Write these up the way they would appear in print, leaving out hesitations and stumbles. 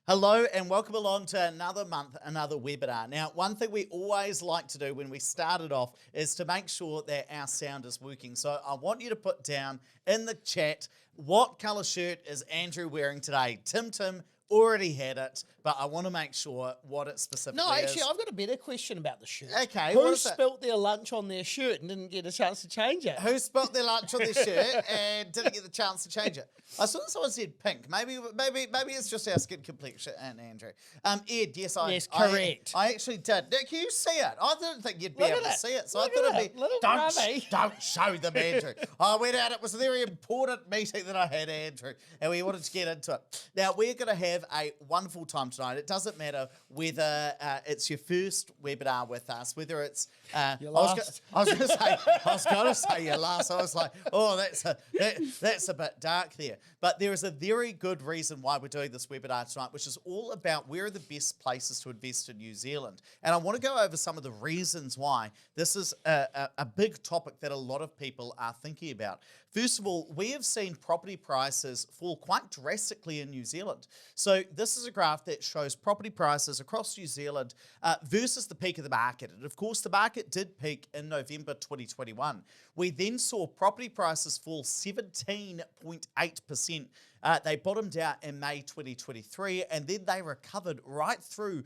Hello and welcome along to another month, another webinar. Now, one thing we always like to do when we started off is to make sure that our sound is working. So I want you to put down in the chat, what color shirt is Andrew wearing today? Tim already had it, but I want to make sure what it specifically No, actually, is. I've got a better question about the shirt. Okay, what Who is it? spilt their lunch on their shirt and didn't get a chance to change it? Who spilt their lunch on their shirt and didn't get the chance to change it? I saw someone said pink. Maybe it's just our skin complexion, Andrew. Ed, yes, Yes, correct. I actually did. Nick, can you see it? I didn't think you'd be Look able at to it. see it, so Look I thought at it'd it. be. Little grubby. Don't show them, Andrew. I went out. It was a very important meeting that I had, Andrew, and we wanted to get into it. Now we're going to have a wonderful time tonight. It doesn't matter whether it's your first webinar with us, whether it's Your I was last. going to say your last. I was like, oh, that's a bit dark there. But there is a very good reason why we're doing this webinar tonight, which is all about where are the best places to invest in New Zealand. And I want to go over some of the reasons why this is a big topic that a lot of people are thinking about. First of all, we have seen property prices fall quite drastically in New Zealand. So this is a graph that shows property prices across New Zealand versus the peak of the market. And of course, the market did peak in November 2021. We then saw property prices fall 17.8%. They bottomed out in May 2023, and then they recovered right through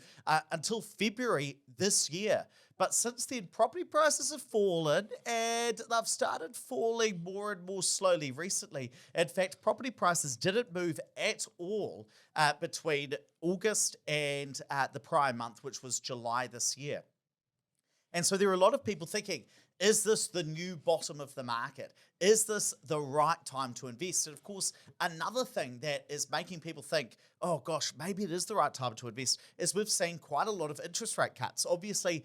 until February this year. But since then, property prices have fallen, and they've started falling more and more slowly recently. In fact, property prices didn't move at all between August and the prior month, which was July this year. And so there are a lot of people thinking, is this the new bottom of the market? Is this the right time to invest? And of course, another thing that is making people think, oh gosh, maybe it is the right time to invest, is we've seen quite a lot of interest rate cuts. Obviously,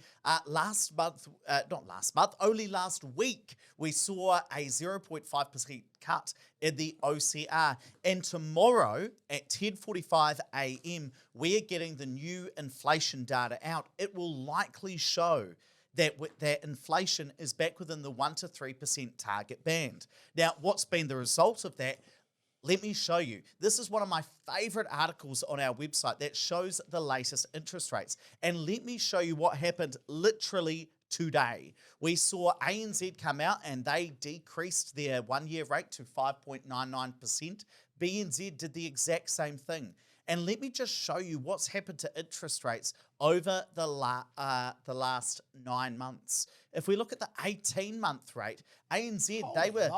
only last week, we saw a 0.5% cut in the OCR. And tomorrow at 10:45 a.m., we're getting the new inflation data out. It will likely show that inflation is back within the 1 to 3% target band. Now, what's been the result of that? Let me show you. This is one of my favorite articles on our website that shows the latest interest rates. And let me show you what happened literally today. We saw ANZ come out and they decreased their one-year rate to 5.99%. BNZ did the exact same thing. And let me just show you what's happened to interest rates over the last 9 months. If we look at the 18-month rate, ANZ, they were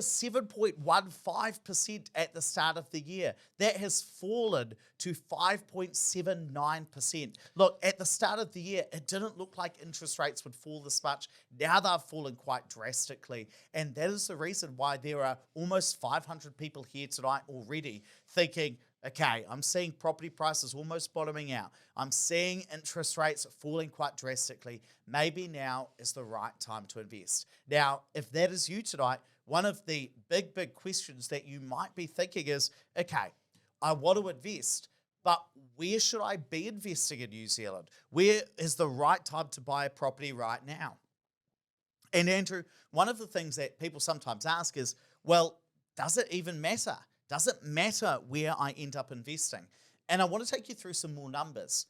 7.15% at the start of the year. That has fallen to 5.79%. Look, at the start of the year, it didn't look like interest rates would fall this much. Now they've fallen quite drastically. And that is the reason why there are almost 500 people here tonight already thinking, okay, I'm seeing property prices almost bottoming out. I'm seeing interest rates falling quite drastically. Maybe now is the right time to invest. Now, if that is you tonight, one of the big questions that you might be thinking is, okay, I want to invest, but where should I be investing in New Zealand? Where is the right time to buy a property right now? And Andrew, one of the things that people sometimes ask is, well, does it even matter? Does it matter where I end up investing? And I want to take you through some more numbers.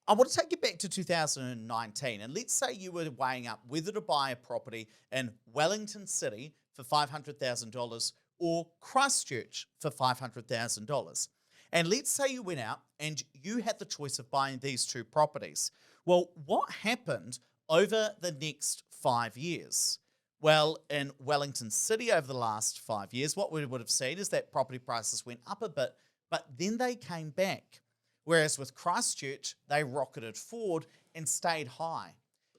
I want to take you back to 2019, and let's say you were weighing up whether to buy a property in Wellington City for $500,000 or Christchurch for $500,000. And let's say you went out and you had the choice of buying these two properties. Well, what happened over the next 5 years? Well, in Wellington City over the last 5 years, what we would have seen is that property prices went up a bit, but then they came back. Whereas with Christchurch, they rocketed forward and stayed high.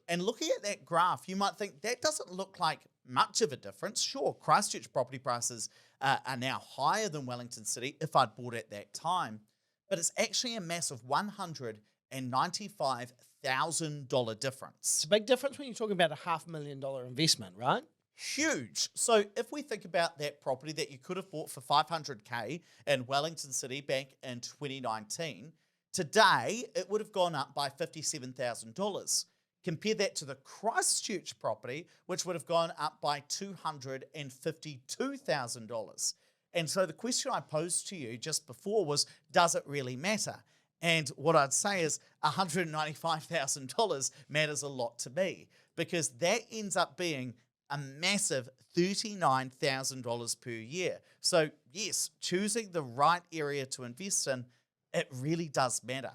And looking at that graph, you might think that doesn't look like much of a difference. Sure, Christchurch property prices are now higher than Wellington City if I'd bought at that time, but it's actually a massive $195,000 difference. It's a big difference when you're talking about a $500,000 investment, right? Huge. So if we think about that property that you could have bought for $500K in Wellington City back in 2019, today it would have gone up by $57,000. Compare that to the Christchurch property, which would have gone up by $252,000. And so the question I posed to you just before was, does it really matter? And what I'd say is $195,000 matters a lot to me, because that ends up being a massive $39,000 per year. So yes, choosing the right area to invest in, it really does matter.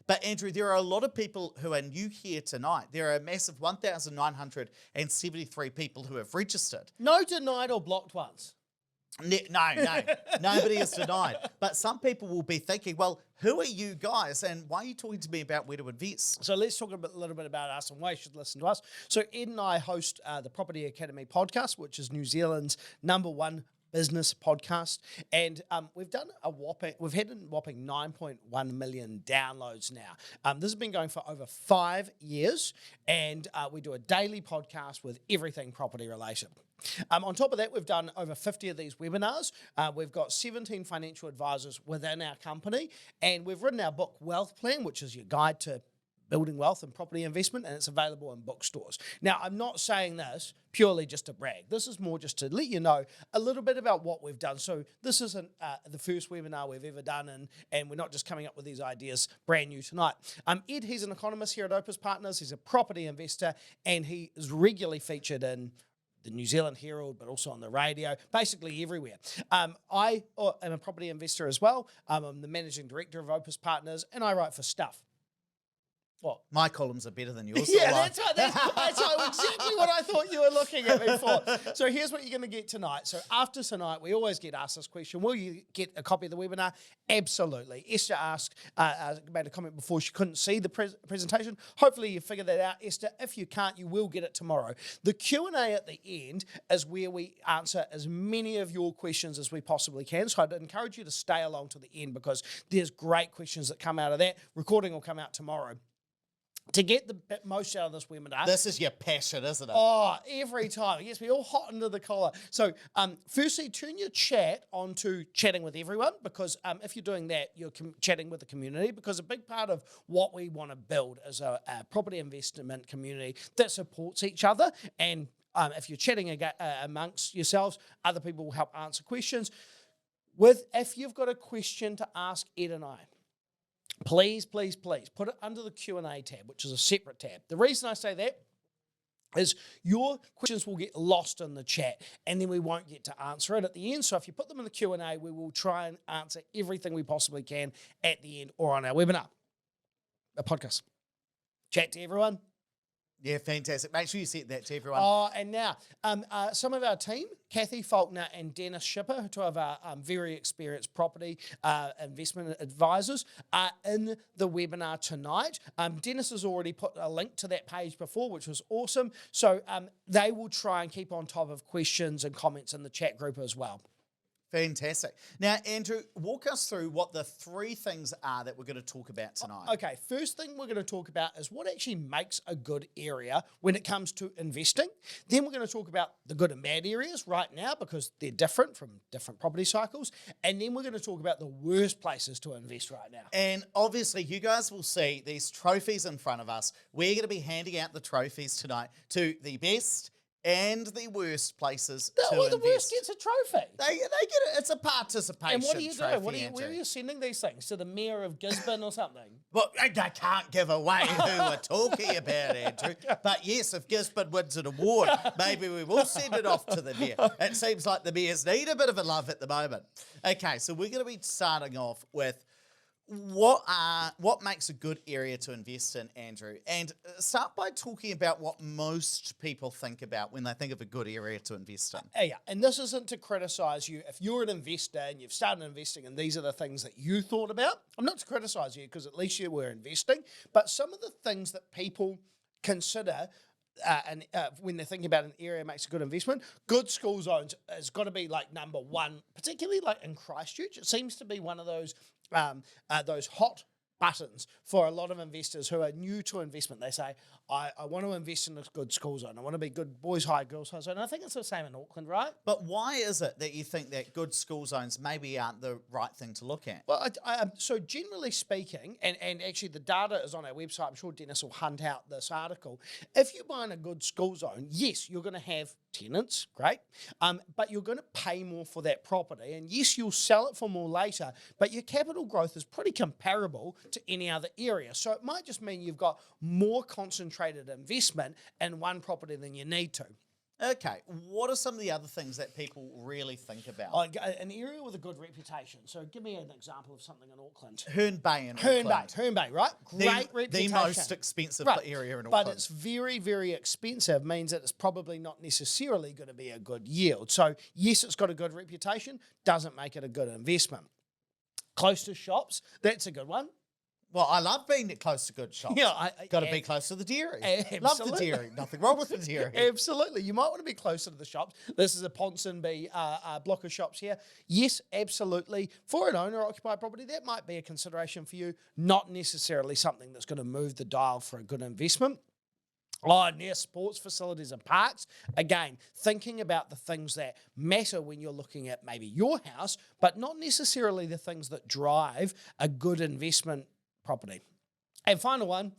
But Andrew, there are a lot of people who are new here tonight. There are a massive 1,973 people who have registered. No denied or blocked ones. No, nobody is denied. But some people will be thinking, well, who are you guys and why are you talking to me about where to invest? So let's talk a little bit about us and why you should listen to us. So Ed and I host the Property Academy podcast, which is New Zealand's #1 business podcast, and we've had a whopping 9.1 million downloads now. This has been going for over 5 years, and we do a daily podcast with everything property related. On top of that, we've done over 50 of these webinars. We've got 17 financial advisors within our company, and we've written our book Wealth Plan, which is your guide to building wealth and property investment, and it's available in bookstores. Now, I'm not saying this purely just to brag. This is more just to let you know a little bit about what we've done. So this isn't the first webinar we've ever done, and we're not just coming up with these ideas brand new tonight. Ed, he's an economist here at Opes Partners. He's a property investor, and he is regularly featured in the New Zealand Herald, but also on the radio, basically everywhere. I am a property investor as well. I'm the managing director of Opes Partners, and I write for Stuff. What? My columns are better than yours. Yeah, that's right. That's exactly what I thought you were looking at me for. So here's what you're going to get tonight. So after tonight, we always get asked this question: will you get a copy of the webinar? Absolutely. Esther made a comment before she couldn't see the presentation. Hopefully you figured that out, Esther. If you can't, you will get it tomorrow. The Q&A at the end is where we answer as many of your questions as we possibly can. So I'd encourage you to stay along to the end, because there's great questions that come out of that. Recording will come out tomorrow. To get the most out of this webinar. This is your passion, isn't it? Oh, every time. It gets me all hot under the collar. So firstly, turn your chat onto chatting with everyone, because if you're doing that, you're chatting with the community, because a big part of what we want to build is a property investment community that supports each other. And if you're chatting amongst yourselves, other people will help answer questions. If you've got a question to ask Ed and I, please put it under the Q&A tab, which is a separate tab. The reason I say that is your questions will get lost in the chat, and then we won't get to answer it at the end. So if you put them in the Q&A, we will try and answer everything we possibly can at the end or on our webinar, a podcast. Chat to everyone. Yeah, fantastic. Make sure you set that to everyone. Oh, and now, some of our team, Kathy Faulkner and Dennis Shipper, two of our very experienced property investment advisors, are in the webinar tonight. Dennis has already put a link to that page before, which was awesome. So they will try and keep on top of questions and comments in the chat group as well. Fantastic. Now, Andrew, walk us through what the 3 things are that we're going to talk about tonight. Okay, first thing we're going to talk about is what actually makes a good area when it comes to investing. Then we're going to talk about the good and bad areas right now, because they're different from different property cycles. And then we're going to talk about the worst places to invest right now. And obviously, you guys will see these trophies in front of us. We're going to be handing out the trophies tonight to the best and the worst places to invest. The worst gets a trophy. They get it. It's a participation And what are you trophy, doing? Where are you sending these things? To the mayor of Gisborne or something? Well, I can't give away who we're talking about, Andrew. But yes, if Gisborne wins an award, maybe we will send it off to the mayor. It seems like the mayors need a bit of a love at the moment. Okay, so we're going to be starting off with what makes a good area to invest in, Andrew? And start by talking about what most people think about when they think of a good area to invest in. Yeah, and this isn't to criticise you. If you're an investor and you've started investing and these are the things that you thought about, I'm not to criticise you, because at least you were investing, but some of the things that people consider when they're thinking about an area makes a good investment, good school zones has got to be like #1, particularly like in Christchurch. It seems to be one of those hot buttons for a lot of investors who are new to investment. They say, I want to invest in a good school zone. I want to be good boys high, girls high zone. And I think it's the same in Auckland, right? But why is it that you think that good school zones maybe aren't the right thing to look at? Well, so generally speaking, and actually the data is on our website. I'm sure Dennis will hunt out this article. If you're buying a good school zone, yes, you're going to have tenants, great. But you're going to pay more for that property. And yes, you'll sell it for more later, but your capital growth is pretty comparable to any other area. So it might just mean you've got more concentrated investment in one property than you need to. Okay, what are some of the other things that people really think about? An area with a good reputation. So give me an example of something in Auckland. Herne Bay in Herne Auckland. Bay, right? Great reputation. The most expensive area in Auckland. But it's very, very expensive, means that it's probably not necessarily going to be a good yield. So yes, it's got a good reputation, doesn't make it a good investment. Close to shops, that's a good one. Well, I love being close to good shops. Yeah, got to be close to the dairy. Absolutely. Love the dairy. Nothing wrong with the dairy. Absolutely. You might want to be closer to the shops. This is a Ponsonby block of shops here. Yes, absolutely. For an owner-occupied property, that might be a consideration for you, not necessarily something that's going to move the dial for a good investment. Near sports facilities and parks. Again, thinking about the things that matter when you're looking at maybe your house, but not necessarily the things that drive a good investment property. And final one,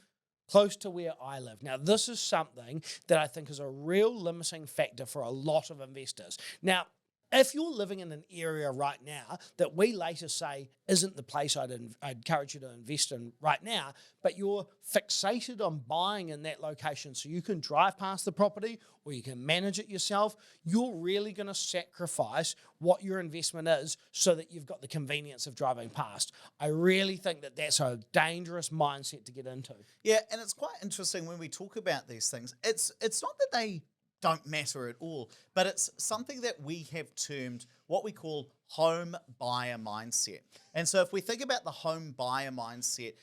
close to where I live. Now, this is something that I think is a real limiting factor for a lot of investors. Now, if you're living in an area right now that we later say isn't the place I'd encourage you to invest in right now, but you're fixated on buying in that location so you can drive past the property or you can manage it yourself, you're really going to sacrifice what your investment is so that you've got the convenience of driving past. I really think that that's a dangerous mindset to get into. Yeah, and it's quite interesting when we talk about these things. It's not that they don't matter at all, but it's something that we have termed what we call home buyer mindset. And so if we think about the home buyer mindset,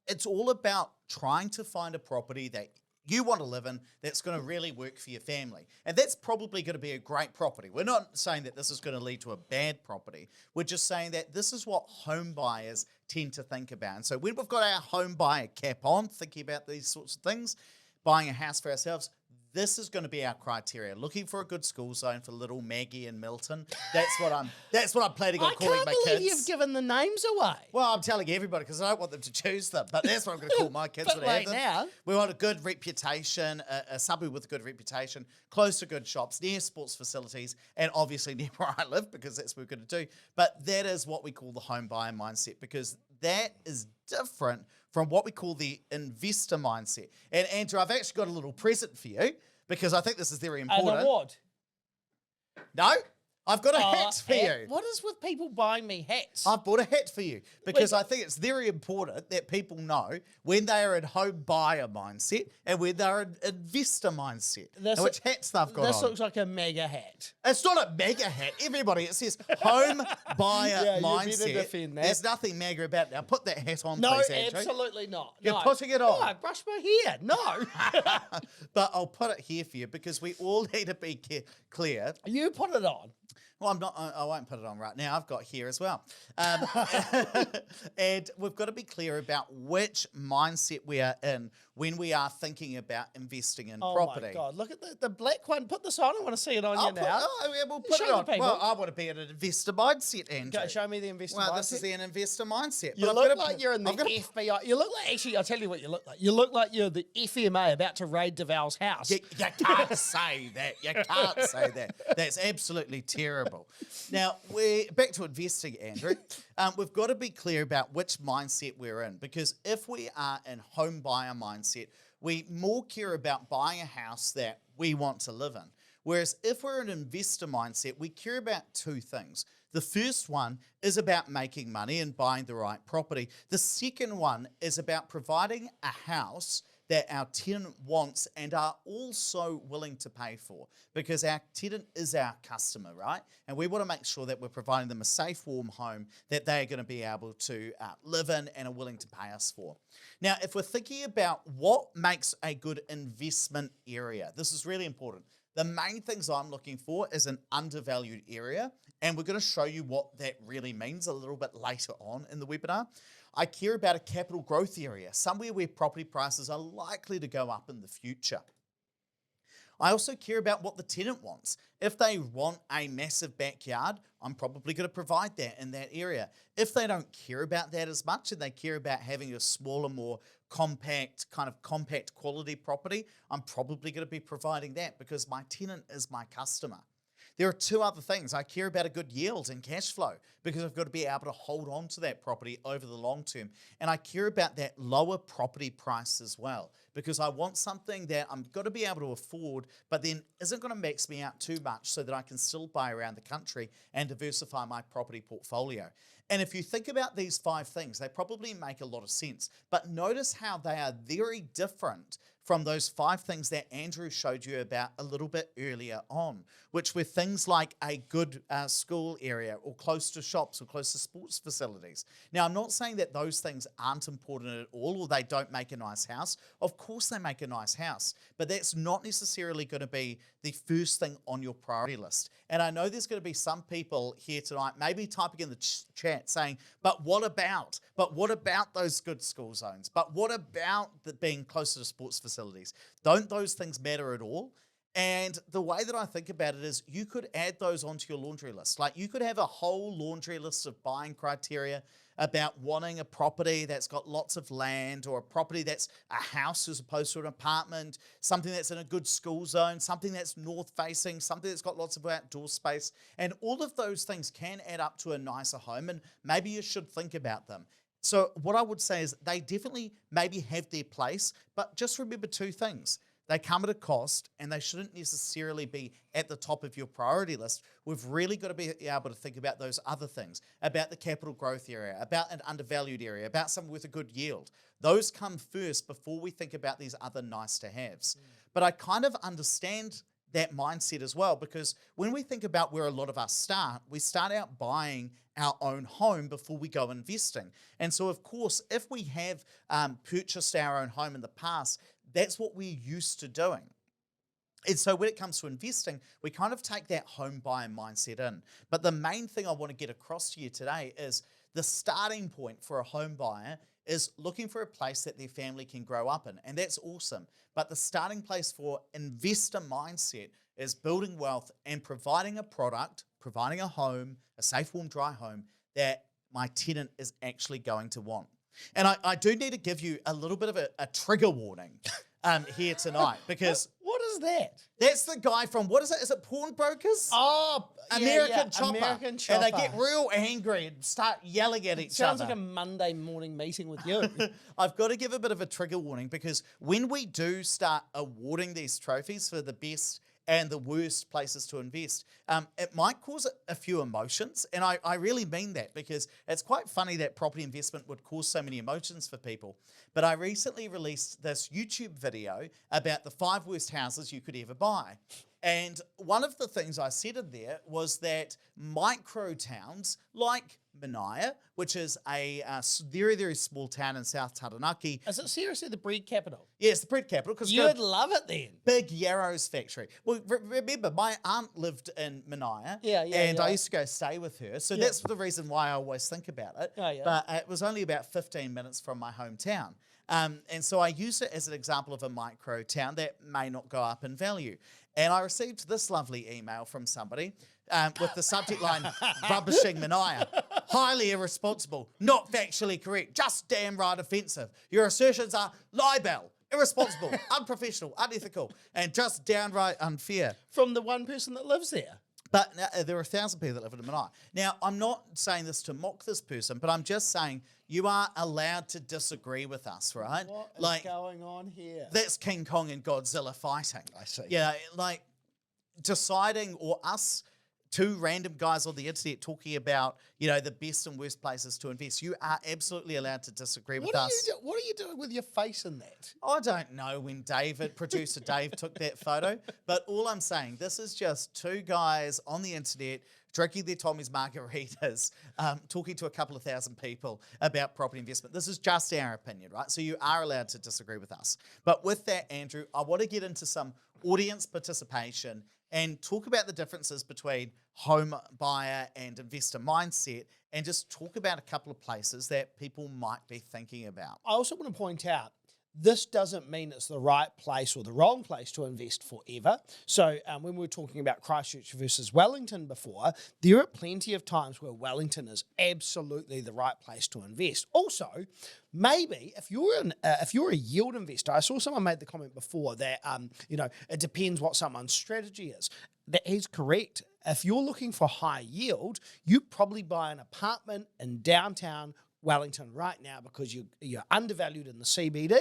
it's all about trying to find a property that you want to live in that's going to really work for your family. And that's probably going to be a great property. We're not saying that this is going to lead to a bad property. We're just saying that this is what home buyers tend to think about. And so when we've got our home buyer cap on, thinking about these sorts of things, buying a house for ourselves, this is going to be our criteria. Looking for a good school zone for little Maggie and Milton. That's what I'm planning on calling my kids. I can't believe you've given the names away. Well, I'm telling everybody because I don't want them to choose them. But that's what I'm going to call my kids when I have them. Now, we want a good reputation, a suburb with a good reputation, close to good shops, near sports facilities, and obviously near where I live because that's what we're going to do. But that is what we call the home buyer mindset because that is different from what we call the investor mindset. And Andrew, I've actually got a little present for you because I think this is very important. An award? No, I've got a hat for you. What is with people buying me hats? I've bought a hat for you because I think it's very important that people know when they are in home buyer mindset and when they're in investor mindset and which hats they've got This on. looks like a mega hat. It's not a mega hat. Everybody, it says home buyer mindset. You better defend that. There's nothing mega about it. Now put that hat on, No, please, Andrew. absolutely not. You're putting it on. No, I brushed my hair. No. But I'll put it here for you because we all need to be clear. You put it on. Well, I'm not. I won't put it on right now. I've got here as well, and we've got to be clear about which mindset we are in when we are thinking about investing in property. Oh my God! Look at the black one. Put this on. I want to see it on you now. We'll put it on. Well, I want to be in an investor mindset, Andrew. Show me the investor mindset. Well, this is an investor mindset. You look like you're in the FBI. You look like, actually, I'll tell you what you look like. You look like you're the FMA about to raid DeVal's house. You can't say that. You can't say that. That's absolutely terrible. Now, we're back to investing, Andrew. We've got to be clear about which mindset we're in because if we are in home buyer mindset, we more care about buying a house that we want to live in. Whereas if we're in investor mindset, we care about two things. The first one is about making money and buying the right property. The second one is about providing a house that our tenant wants and are also willing to pay for because our tenant is our customer, right? And we want to make sure that we're providing them a safe, warm home that they are going to be able to live in and are willing to pay us for. Now, if we're thinking about what makes a good investment area, this is really important. The main things I'm looking for is an undervalued area, and we're going to show you what that really means a little bit later on in the webinar. I care about a capital growth area, somewhere where property prices are likely to go up in the future. I also care about what the tenant wants. If they want a massive backyard, I'm probably going to provide that in that area. If they don't care about that as much and they care about having a smaller, more compact quality property, I'm probably going to be providing that because my tenant is my customer. There are two other things. I care about a good yield and cash flow because I've got to be able to hold on to that property over the long term. And I care about that lower property price as well because I want something that I'm going to be able to afford, but then isn't going to max me out too much so that I can still buy around the country and diversify my property portfolio. And if you think about these 5 things, they probably make a lot of sense. But notice how they are very different from those 5 things that Andrew showed you about a little bit earlier on, which were things like a good school area or close to shops or close to sports facilities. Now, I'm not saying that those things aren't important at all or they don't make a nice house. Of course they make a nice house, but that's not necessarily going to be the first thing on your priority list. And I know there's going to be some people here tonight maybe typing in the chat saying, but what about those good school zones? But what about being closer to sports facilities? Don't those things matter at all? And the way that I think about it is you could add those onto your laundry list. Like you could have a whole laundry list of buying criteria about wanting a property that's got lots of land or a property that's a house as opposed to an apartment, something that's in a good school zone, something that's north facing, something that's got lots of outdoor space. And all of those things can add up to a nicer home and maybe you should think about them. So what I would say is they definitely maybe have their place, but just remember 2 things. They come at a cost and they shouldn't necessarily be at the top of your priority list. We've really got to be able to think about those other things, about the capital growth area, about an undervalued area, about something with a good yield. Those come first before we think about these other nice to haves. But I kind of understand that mindset as well because when we think about where a lot of us start, we start out buying our own home before we go investing. And so, of course, if we have purchased our own home in the past, that's what we're used to doing. And so when it comes to investing, we kind of take that home buyer mindset in. But the main thing I want to get across to you today is the starting point for a home buyer is looking for a place that their family can grow up in. And that's awesome. But the starting place for investor mindset is building wealth and providing a product, providing a home, a safe, warm, dry home that my tenant is actually going to want. And I do need to give you a little bit of a trigger warning here tonight because What is that? that's the guy from, what is it? Is it Pawnbrokers? Oh, American Chopper. American And Chopper. they get real angry and start yelling at each Sounds other. like a Monday morning meeting with you. I've got to give a bit of a trigger warning because when we do start awarding these trophies for the best and the worst places to invest, it might cause a few emotions. And I really mean that because it's quite funny that property investment would cause so many emotions for people. But I recently released this YouTube video about the 5 worst houses you could ever buy. And one of the things I said in there was that micro towns like Manaia, which is a very, very small town in South Taranaki. Is it seriously the breed capital? Yeah, it's the bread capital because You would love it then. big yarrows factory. Well, remember, my aunt lived in Manaia, and I used to go stay with her. So that's the reason why I always think about it. Oh, yeah. But it was only about 15 minutes from my hometown. And so I use it as an example of a micro town that may not go up in value. And I received this lovely email from somebody with the subject line, rubbishing Manaia. Highly irresponsible, not factually correct, just damn right offensive. Your assertions are libel, irresponsible, unprofessional, unethical, and just downright unfair. From the one person that lives there. But there are 1,000 people that live in Manaia. Now, I'm not saying this to mock this person, but I'm just saying you are allowed to disagree with us, right? What is going on here? That's King Kong and Godzilla fighting. I see. Yeah, like deciding, or us, 2 random guys on the internet talking about, the best and worst places to invest. You are absolutely allowed to disagree with us. What are you doing with your face in that? I don't know when producer Dave took that photo, but all I'm saying, this is just 2 guys on the internet drinking their Tommy's margaritas, talking to a couple of thousand people about property investment. This is just our opinion, right? So you are allowed to disagree with us. But with that, Andrew, I want to get into some audience participation and talk about the differences between home buyer and investor mindset and just talk about a couple of places that people might be thinking about. I also want to point out this doesn't mean it's the right place or the wrong place to invest forever. So when we were talking about Christchurch versus Wellington before, there are plenty of times where Wellington is absolutely the right place to invest. Also, maybe if you're a yield investor, I saw someone made the comment before that it depends what someone's strategy is. That is correct. If you're looking for high yield, you probably buy an apartment in downtown Wellington right now because you're undervalued in the CBD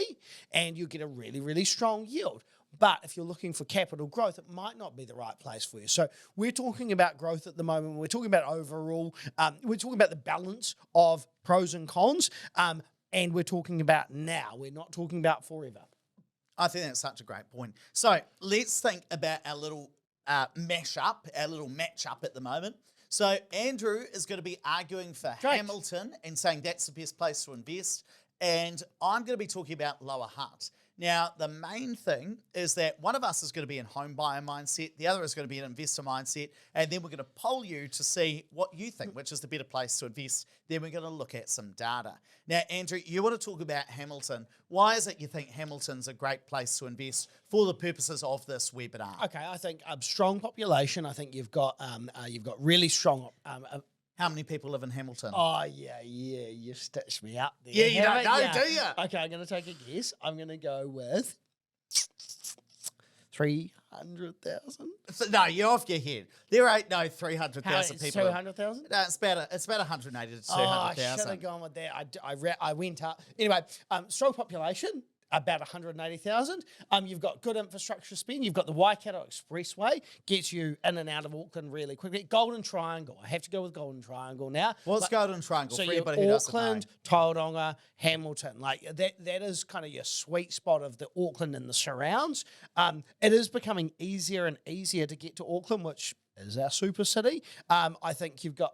and you get a really, really strong yield. But if you're looking for capital growth, it might not be the right place for you. So we're talking about growth at the moment. We're talking about overall. We're talking about the balance of pros and cons. And we're talking about now. We're not talking about forever. I think that's such a great point. So let's think about our little match-up at the moment. So Andrew is going to be arguing for Hamilton and saying that's the best place to invest. And I'm going to be talking about Lower Hutt. Now, the main thing is that one of us is going to be in home buyer mindset, the other is going to be an investor mindset, and then we're going to poll you to see what you think, which is the better place to invest. Then we're going to look at some data. Now, Andrew, you want to talk about Hamilton. Why is it you think Hamilton's a great place to invest for the purposes of this webinar? Okay, I think strong population. I think you've got really strong. How many people live in Hamilton? Oh, yeah, you stitched me up there. Yeah, you don't know, do you? Okay, I'm going to take a guess. I'm going to go with 300,000. No, you're off your head. There ain't no 300,000 people. 200,000? No, it's about 180 to 200,000. Oh, I should have gone with that. I went up. Anyway, strong population. About 180,000. You've got good infrastructure spend. You've got the Waikato Expressway, gets you in and out of Auckland really quickly. Golden Triangle. I have to go with Golden Triangle now. What's Golden Triangle? So for anybody who doesn't know. Auckland, Tauranga, Hamilton. Like that is kind of your sweet spot of the Auckland and the surrounds. It is becoming easier and easier to get to Auckland, which is our super city. I think you've got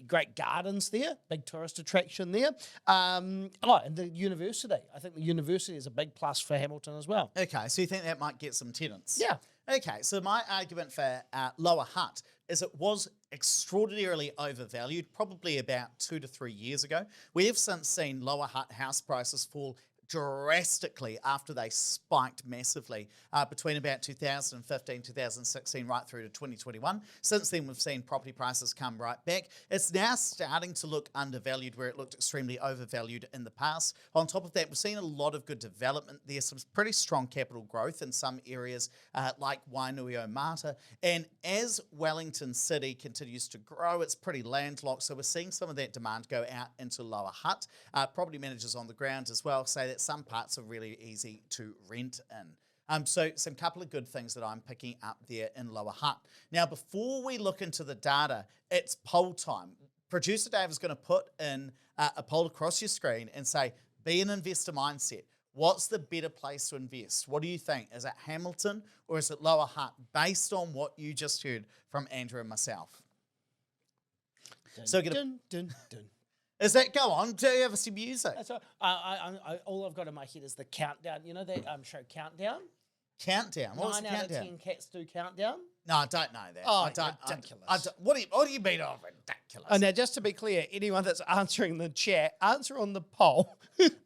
great gardens there, big tourist attraction there. And the university. I think the university is a big plus for Hamilton as well. Okay, so you think that might get some tenants? Yeah. Okay, so my argument for Lower Hutt is it was extraordinarily overvalued probably about 2 to 3 years ago. We have since seen Lower Hutt house prices fall drastically after they spiked massively between about 2015, 2016, right through to 2021. Since then, we've seen property prices come right back. It's now starting to look undervalued where it looked extremely overvalued in the past. On top of that, we've seen a lot of good development. There's some pretty strong capital growth in some areas like Wainuiomata. And as Wellington City continues to grow, it's pretty landlocked. So we're seeing some of that demand go out into Lower Hutt. Property managers on the ground as well say that some parts are really easy to rent in. So some couple of good things that I'm picking up there in Lower Hutt. Now, before we look into the data, it's poll time. Producer Dave is going to put in a poll across your screen and say, be an investor mindset. What's the better place to invest? What do you think? Is it Hamilton or is it Lower Hutt? Based on what you just heard from Andrew and myself. Dun, So dun, dun, dun. Is that, go on, do you have some music? That's all I've got in my head is the countdown. You know that show Countdown? Countdown. What was the 9 out of countdown? 10 cats do Countdown. No, I don't know that. Oh, I don't, ridiculous. I don't, what do you mean, oh, ridiculous? Oh, now, just to be clear, anyone that's answering the chat, answer on the poll.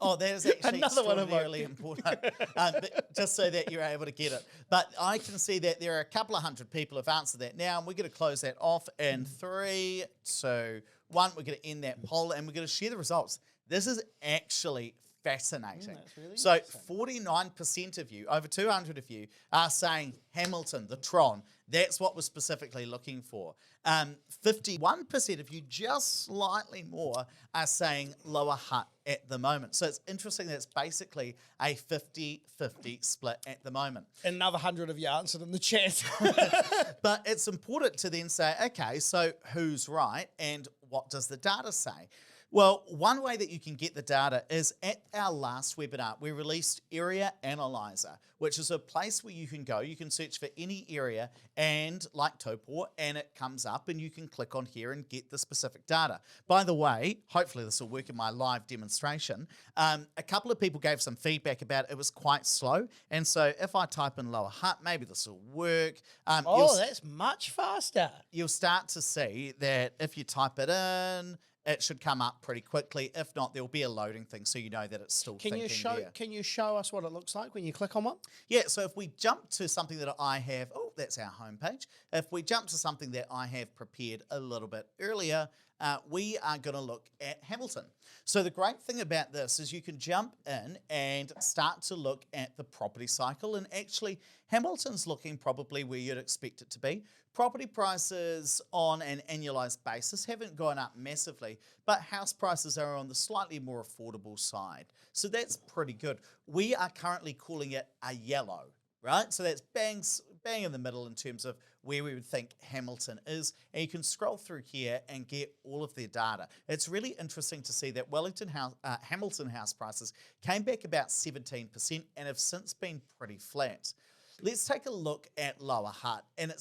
Oh, that is actually Another one of extraordinarily important, but just so that you're able to get it. But I can see that there are a couple of hundred people have answered that now, and we're going to close that off in 3, 2, 1. We're going to end that poll, and we're going to share the results. This is actually fascinating. Really so 49% of you, over 200 of you, are saying Hamilton, the Tron. That's what we're specifically looking for. 51% of you, just slightly more, are saying Lower Hutt at the moment. So it's interesting that it's basically a 50-50 split at the moment. Another 100 of you answered in the chat. But it's important to then say, okay, so who's right and what does the data say? Well, one way that you can get the data is at our last webinar, we released Area Analyser, which is a place where you can go. You can search for any area and like Topor, and it comes up and you can click on here and get the specific data. By the way, hopefully this will work in my live demonstration. A couple of people gave some feedback about it was quite slow. And so if I type in Lower Hutt, maybe this will work. Oh, that's much faster. You'll start to see that if you type it in, it should come up pretty quickly. If not, there'll be a loading thing so you know that it's still Can thinking there. Can you show us what it looks like when you click on one? Yeah, so if we jump to something that I have, oh, that's our homepage. If we jump to something that I have prepared a little bit earlier, we are going to look at Hamilton. So the great thing about this is you can jump in and start to look at the property cycle, and actually Hamilton's looking probably where you'd expect it to be. Property prices on an annualized basis haven't gone up massively, but house prices are on the slightly more affordable side. So that's pretty good. We are currently calling it a yellow, right? So that's bang in the middle in terms of where we would think Hamilton is. And you can scroll through here and get all of their data. It's really interesting to see that Hamilton house prices came back about 17% and have since been pretty flat. Let's take a look at Lower Hutt, and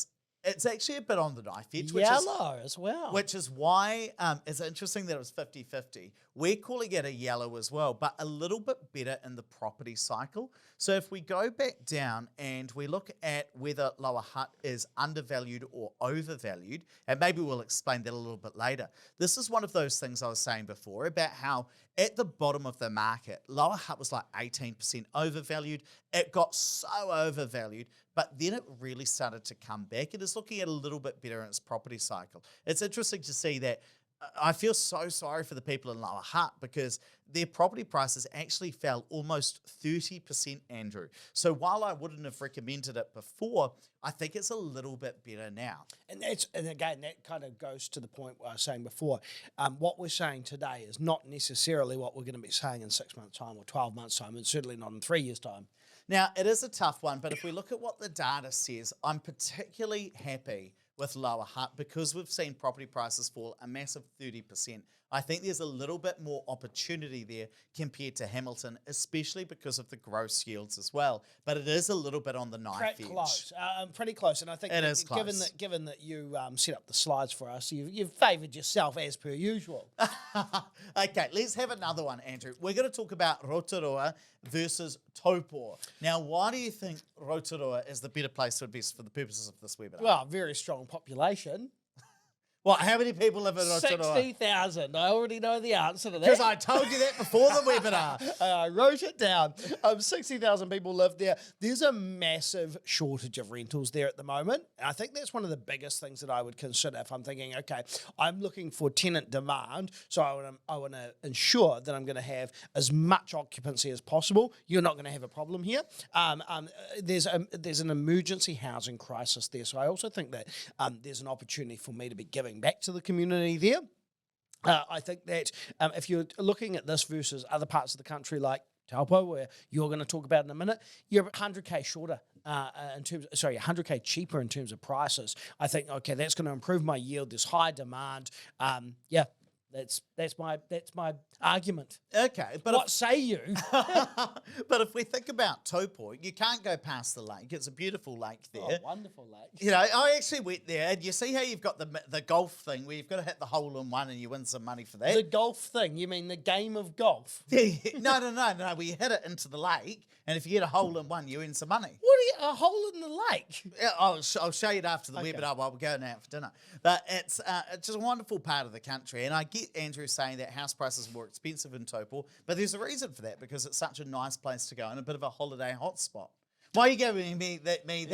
it's actually a bit on the knife edge. Yellow as well. Which is why it's interesting that it was 50-50. We're calling it a yellow as well, but a little bit better in the property cycle. So if we go back down and we look at whether Lower Hutt is undervalued or overvalued, and maybe we'll explain that a little bit later. This is one of those things I was saying before about how at the bottom of the market, Lower Hutt was like 18% overvalued. It got so overvalued, but then it really started to come back. It is looking at a little bit better in its property cycle. It's interesting to see that. I feel so sorry for the people in Lower Hutt because their property prices actually fell almost 30%, Andrew. So while I wouldn't have recommended it before, I think it's a little bit better now. And again, that kind of goes to the point what I was saying before. What we're saying today is not necessarily what we're going to be saying in 6 months' time or 12 months' time, and certainly not in 3 years' time. Now, it is a tough one, but if we look at what the data says, I'm particularly happy with Lower Hutt because we've seen property prices fall a massive 30%. I think there's a little bit more opportunity there compared to Hamilton, especially because of the gross yields as well. But it is a little bit on the knife edge. Pretty close. And I think it is close. Given that you set up the slides for us, you've favoured yourself as per usual. Okay, let's have another one, Andrew. We're going to talk about Rotorua versus Taupo. Now, why do you think Rotorua is the better place to invest for the purposes of this webinar? Well, very strong population. What, how many people live in Rotorua? 60,000. I already know the answer to that. Because I told you that before the webinar. I wrote it down. 60,000 people live there. There's a massive shortage of rentals there at the moment. And I think that's one of the biggest things that I would consider if I'm thinking, okay, I'm looking for tenant demand, so I want to ensure that I'm going to have as much occupancy as possible. You're not going to have a problem here. There's an emergency housing crisis there, so I also think that there's an opportunity for me to be giving back to the community there. I think that if you're looking at this versus other parts of the country like Taupo, where you're going to talk about in a minute, you're 100K shorter in terms, 100K cheaper in terms of prices. I think, okay, that's going to improve my yield. There's high demand. That's my argument. Okay, but what say you? But if we think about Taupo, you can't go past the lake. It's a beautiful lake there. Oh, wonderful lake. You know, I actually went there, and you see how you've got the golf thing where you've got to hit the hole in one and you win some money for that. The golf thing? You mean the game of golf? No. We hit it into the lake, and if you get a hole in one, you win some money. A hole in the lake? I'll show you it after the webinar while we're going out for dinner. But it's just a wonderful part of the country, and I get Andrew saying that house prices are more expensive in Taupo, but there's a reason for that because it's such a nice place to go and a bit of a holiday hotspot. Why are you giving me that big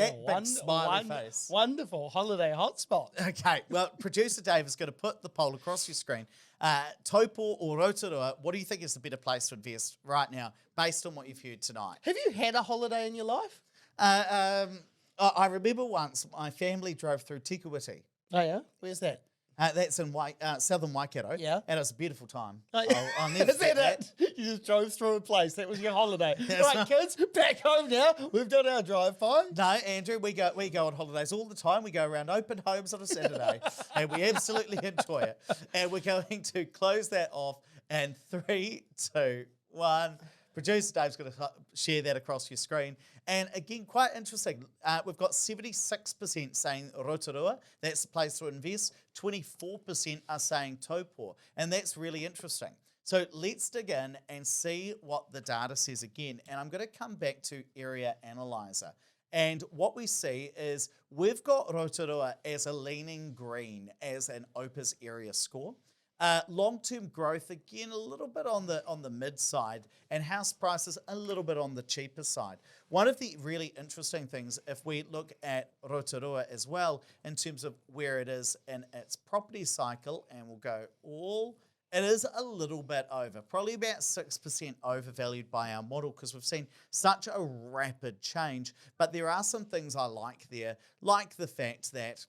smiley face? Wonderful holiday hotspot. Okay, well, producer Dave is going to put the poll across your screen. Taupo or Rotorua, what do you think is the better place to invest right now based on what you've heard tonight? Have you had a holiday in your life? I remember once my family drove through Tikawiti. Oh, yeah? Where's that? That's in southern Waikato. Yeah. And it was a beautiful time. Oh, yeah. I'll never forget that. You just drove through a place. That was your holiday. That's Right, kids, back home now. We've done our drive-by. No, Andrew, we go on holidays all the time. We go around open homes on a Saturday, and we absolutely enjoy it. And we're going to close that off in 3, 2, 1. Producer Dave's going to share that across your screen. And again, quite interesting. We've got 76% saying Rotorua. That's the place to invest. 24% are saying Taupo. And that's really interesting. So let's dig in and see what the data says again. And I'm going to come back to Area Analyser. And what we see is we've got Rotorua as a leaning green as an Opes area score. Long-term growth, again, a little bit on the mid side, and house prices a little bit on the cheaper side. One of the really interesting things, if we look at Rotorua as well, in terms of where it is in its property cycle, and we'll go it is a little bit over, probably about 6% overvalued by our model because we've seen such a rapid change. But there are some things I like there, like the fact that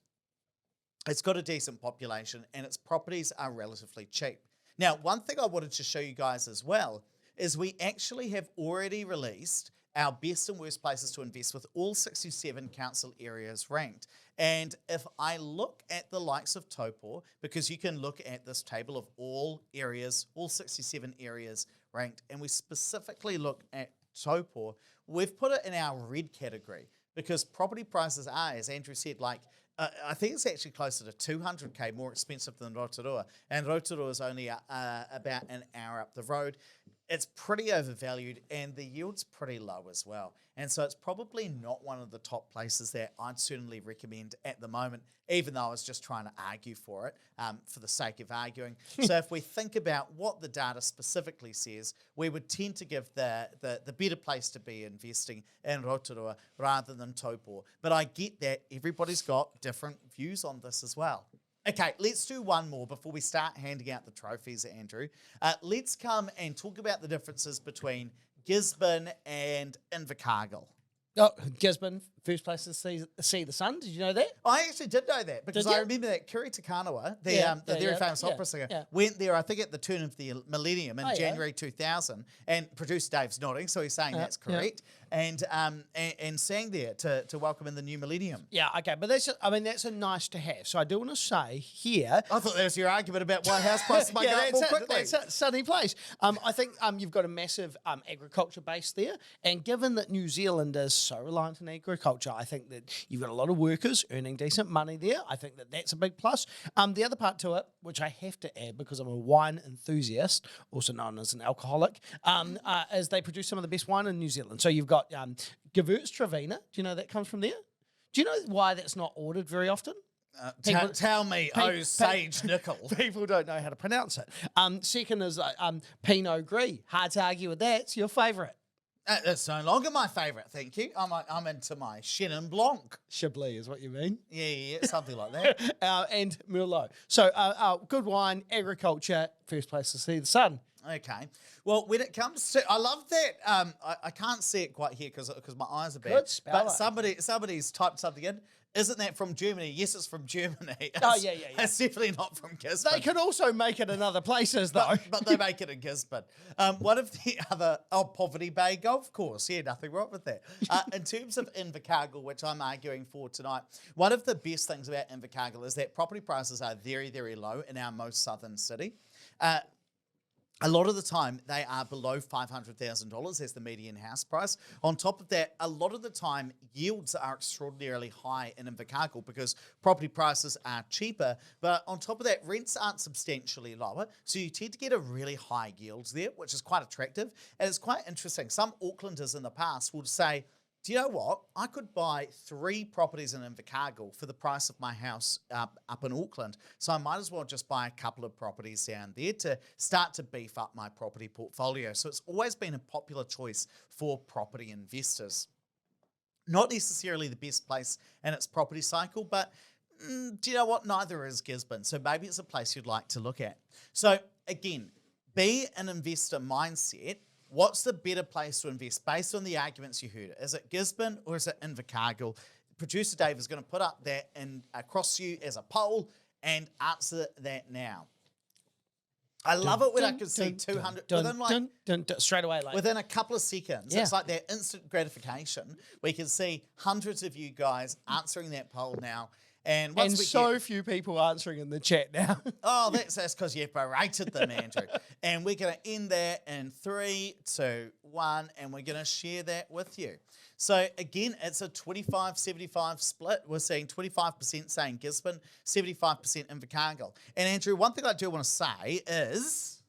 it's got a decent population and its properties are relatively cheap. Now, one thing I wanted to show you guys as well is we actually have already released our best and worst places to invest with all 67 council areas ranked. And if I look at the likes of Taupo, because you can look at this table of all areas, all 67 areas ranked, and we specifically look at Taupo, we've put it in our red category because property prices are, as Andrew said, like I think it's actually closer to 200k more expensive than Rotorua, and Rotorua is only about an hour up the road. It's pretty overvalued and the yield's pretty low as well. And so it's probably not one of the top places that I'd certainly recommend at the moment, even though I was just trying to argue for it for the sake of arguing. So if we think about what the data specifically says, we would tend to give the better place to be investing in Rotorua rather than Taupo. But I get that everybody's got different views on this as well. Okay, let's do one more before we start handing out the trophies, Andrew. Let's come and talk about the differences between Gisborne and Invercargill. Oh, Gisborne, first place to see the sun. Did you know that? I actually did know that because I remember that Kiri Te Kanawa, the very famous opera singer, went there, I think, at the turn of the millennium in January 2000, and producer Dave's nodding, so he's saying that's correct, and sang there to welcome in the new millennium. Yeah, okay, but that's a nice to have. So I do want to say here, I thought that was your argument about why house prices might go up more quickly. That's a sunny place. I think you've got a massive agriculture base there, and given that New Zealand is so reliant on agriculture, I think that you've got a lot of workers earning decent money there. I think that that's a big plus. The other part to it, which I have to add because I'm a wine enthusiast, also known as an alcoholic, is they produce some of the best wine in New Zealand. So you've got Gewürztraminer. Do you know that comes from there? Do you know why that's not ordered very often? Tell me, Sage Nickel. People don't know how to pronounce it. Second is Pinot Gris. Hard to argue with that. It's your favourite. It's no longer my favourite, thank you. I'm into my Chenin Blanc. Chablis is what you mean? Yeah, something like that. And Merlot. So good wine, agriculture, first place to see the sun. Okay. Well, when it comes to, I love that. I can't see it quite here because my eyes are bad. Good spell. But somebody's typed something in. Isn't that from Germany? Yes, it's from Germany. Yeah. It's definitely not from Gisborne. They could also make it in other places, though. but they make it in Gisborne. One of the other, Poverty Bay Golf Course. Yeah, nothing wrong with that. In terms of Invercargill, which I'm arguing for tonight, one of the best things about Invercargill is that property prices are very, very low in our most southern city. A lot of the time, they are below $500,000 as the median house price. On top of that, a lot of the time, yields are extraordinarily high in Invercargill because property prices are cheaper. But on top of that, rents aren't substantially lower. So you tend to get a really high yields there, which is quite attractive. And it's quite interesting. Some Aucklanders in the past would say, do you know what? I could buy 3 properties in Invercargill for the price of my house up in Auckland. So I might as well just buy a couple of properties down there to start to beef up my property portfolio. So it's always been a popular choice for property investors. Not necessarily the best place in its property cycle, but do you know what? Neither is Gisborne. So maybe it's a place you'd like to look at. So again, be an investor mindset. What's the better place to invest based on the arguments you heard? Is it Gisborne or is it Invercargill? Producer Dave is going to put up that across you as a poll and answer that now. I love it when I can see 200 within straight away, like within a couple of seconds. It's like that instant gratification. We can see hundreds of you guys answering that poll now. And few people answering in the chat now. Oh, that's because you've berated them, Andrew. And we're going to end that in 3, 2, 1, and we're going to share that with you. So again, it's a 25-75 split. We're seeing 25% saying Gisborne, 75% Invercargill. And Andrew, one thing I do want to say is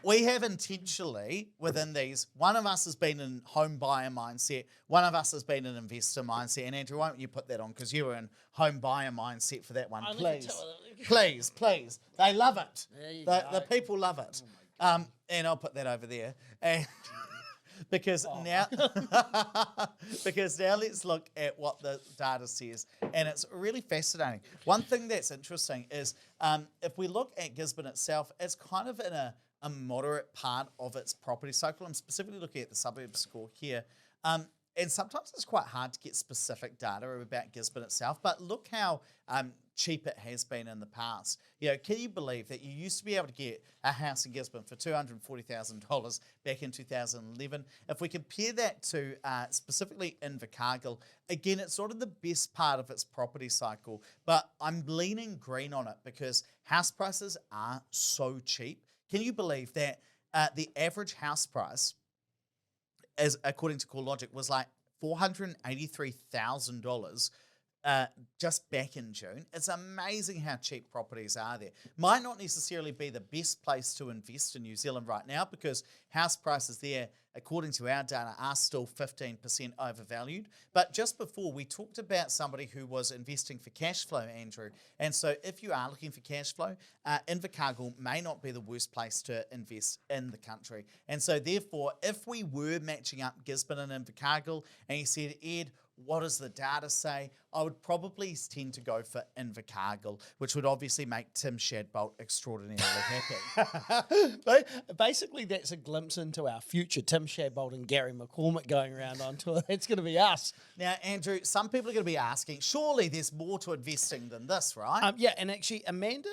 we have intentionally within these, one of us has been in home buyer mindset, one of us has been in investor mindset. And Andrew, why don't you put that on? Because you were in home buyer mindset for that one. Please. They love it. The people love it. And I'll put that over there. And because now let's look at what the data says, and it's really fascinating. One thing that's interesting is if we look at Gisborne itself, it's kind of in a moderate part of its property cycle. I'm specifically looking at the suburb score here. And sometimes it's quite hard to get specific data about Gisborne itself, but look how cheap it has been in the past. Can you believe that you used to be able to get a house in Gisborne for $240,000 back in 2011? If we compare that to specifically Invercargill, again, it's sort of the best part of its property cycle, but I'm leaning green on it because house prices are so cheap. Can you believe that the average house price, as according to CoreLogic, was like $483,000 just back in June? It's amazing how cheap properties are there. Might not necessarily be the best place to invest in New Zealand right now because house prices there, according to our data, are still 15% overvalued. But just before, we talked about somebody who was investing for cash flow, Andrew. And so if you are looking for cash flow, Invercargill may not be the worst place to invest in the country. And so therefore, if we were matching up Gisborne and Invercargill, and you said, Ed, what does the data say? I would probably tend to go for Invercargill, which would obviously make Tim Shadbolt extraordinarily happy. Basically, that's a glimpse into our future. Tim Shadbolt and Gary McCormick going around on tour. It's going to be us. Now, Andrew, some people are going to be asking, surely there's more to investing than this, right? Yeah, and actually, Amanda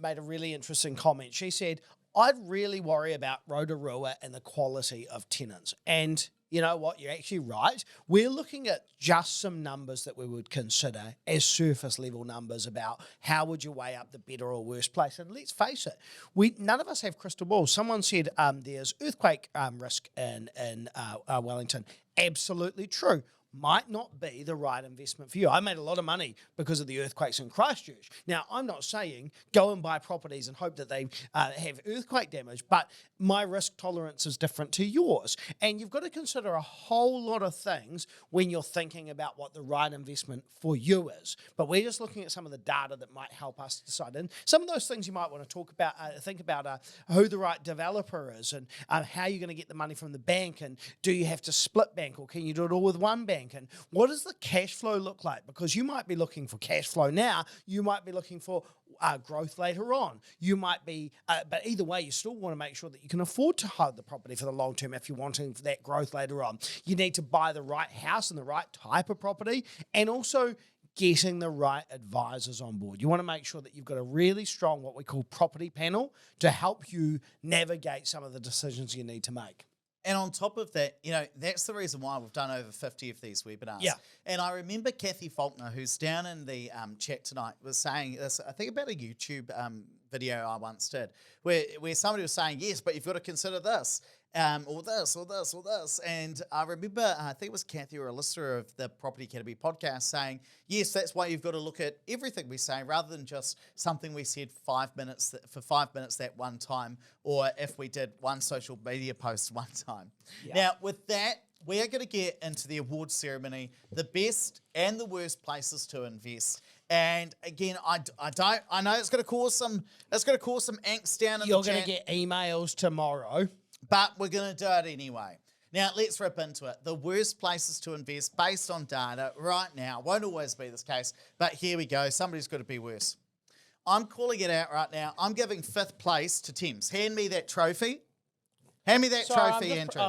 made a really interesting comment. She said, I'd really worry about Rotorua and the quality of tenants. And you know what? You're actually right. We're looking at just some numbers that we would consider as surface level numbers about how would you weigh up the better or worse place. And let's face it, none of us have crystal balls. Someone said there's earthquake risk in Wellington. Absolutely true. Might not be the right investment for you. I made a lot of money because of the earthquakes in Christchurch. Now, I'm not saying go and buy properties and hope that they have earthquake damage, but my risk tolerance is different to yours. And you've got to consider a whole lot of things when you're thinking about what the right investment for you is. But we're just looking at some of the data that might help us decide. And some of those things you might want to talk about, think about who the right developer is and how you're going to get the money from the bank, and do you have to split bank or can you do it all with one bank? And what does the cash flow look like? Because you might be looking for cash flow now, you might be looking for growth later on. You might be, but either way, you still want to make sure that you can afford to hold the property for the long term if you're wanting that growth later on. You need to buy the right house and the right type of property, and also getting the right advisors on board. You want to make sure that you've got a really strong, what we call property panel, to help you navigate some of the decisions you need to make. And on top of that, that's the reason why we've done over 50 of these webinars. Yeah. And I remember Kathy Faulkner, who's down in the chat tonight, was saying this, I think about a YouTube video I once did, where somebody was saying, yes, but you've got to consider this, or this, or this, or this. And I remember, I think it was Kathy or a listener of the Property Academy podcast saying, yes, that's why you've got to look at everything we say rather than just something we said 5 minutes for 5 minutes that one time, or if we did one social media post one time. Yeah. Now, with that, we are going to get into the awards ceremony, the best and the worst places to invest. And again, I know it's going to cause some angst down in the chat. You're going to get emails tomorrow. But we're going to do it anyway. Now, let's rip into it. The worst places to invest based on data right now. Won't always be this case, but here we go. Somebody's got to be worse. I'm calling it out right now. I'm giving 5th place to Thames. Hand me that trophy. Hand me that trophy, Andrew.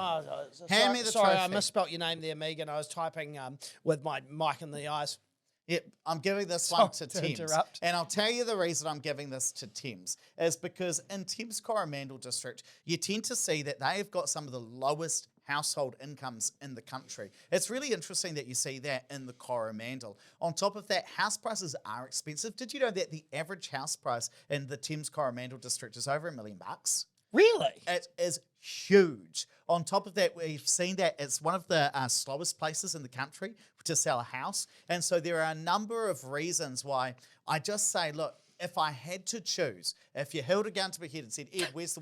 Hand me the trophy. Sorry, I misspelt your name there, Megan. I was typing with my mic in the eyes. Yep, I'm giving this one to Thames. Interrupt. And I'll tell you the reason I'm giving this to Thames is because in Thames Coromandel District, you tend to see that they have got some of the lowest household incomes in the country. It's really interesting that you see that in the Coromandel. On top of that, house prices are expensive. Did you know that the average house price in the Thames Coromandel District is over $1 million? Really? It is huge. On top of that, we've seen that it's one of the slowest places in the country to sell a house. And so there are a number of reasons why I just say, look, if I had to choose, if you held a gun to my head and said, Ed, where's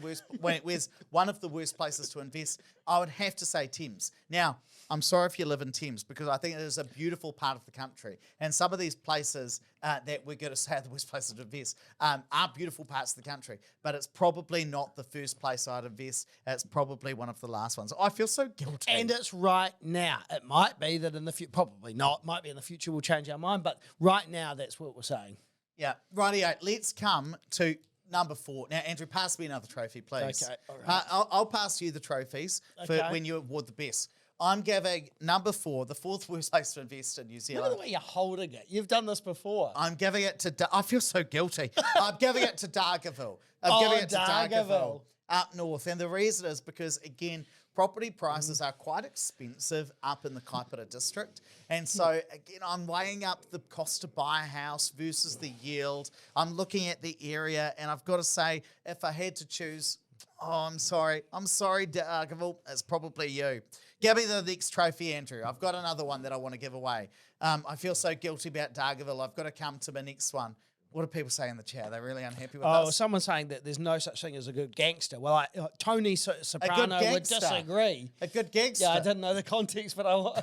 one of the worst places to invest, I would have to say Thames. Now, I'm sorry if you live in Thames, because I think it is a beautiful part of the country. And some of these places that we're going to say are the worst places to invest are beautiful parts of the country. But it's probably not the first place I'd invest. It's probably one of the last ones. I feel so guilty. And it's right now. It might be that in the future, probably not, might be in the future we'll change our mind, but right now that's what we're saying. Yeah, rightio. Let's come to number 4. Now, Andrew, pass me another trophy, please. Okay, all right. I'll pass you the trophies for when you award the best. I'm giving number 4, the 4th worst place to invest in New Zealand. Look at the way you're holding it. You've done this before. I'm giving it to... I feel so guilty. I'm giving it to Dargaville. I'm giving it to Dargaville up north. And the reason is because, again, property prices are quite expensive up in the Kaipara district. And so, again, I'm weighing up the cost to buy a house versus the yield. I'm looking at the area, and I've got to say, if I had to choose... Oh, I'm sorry, Dargaville. It's probably you. Give me the next trophy, Andrew. I've got another one that I want to give away. I feel so guilty about Dargaville. I've got to come to my next one. What do people say in the chat? They're really unhappy with us. Oh, someone's saying that there's no such thing as a good gangster. Well, Tony Soprano would disagree. A good gangster. Yeah, I didn't know the context, but I love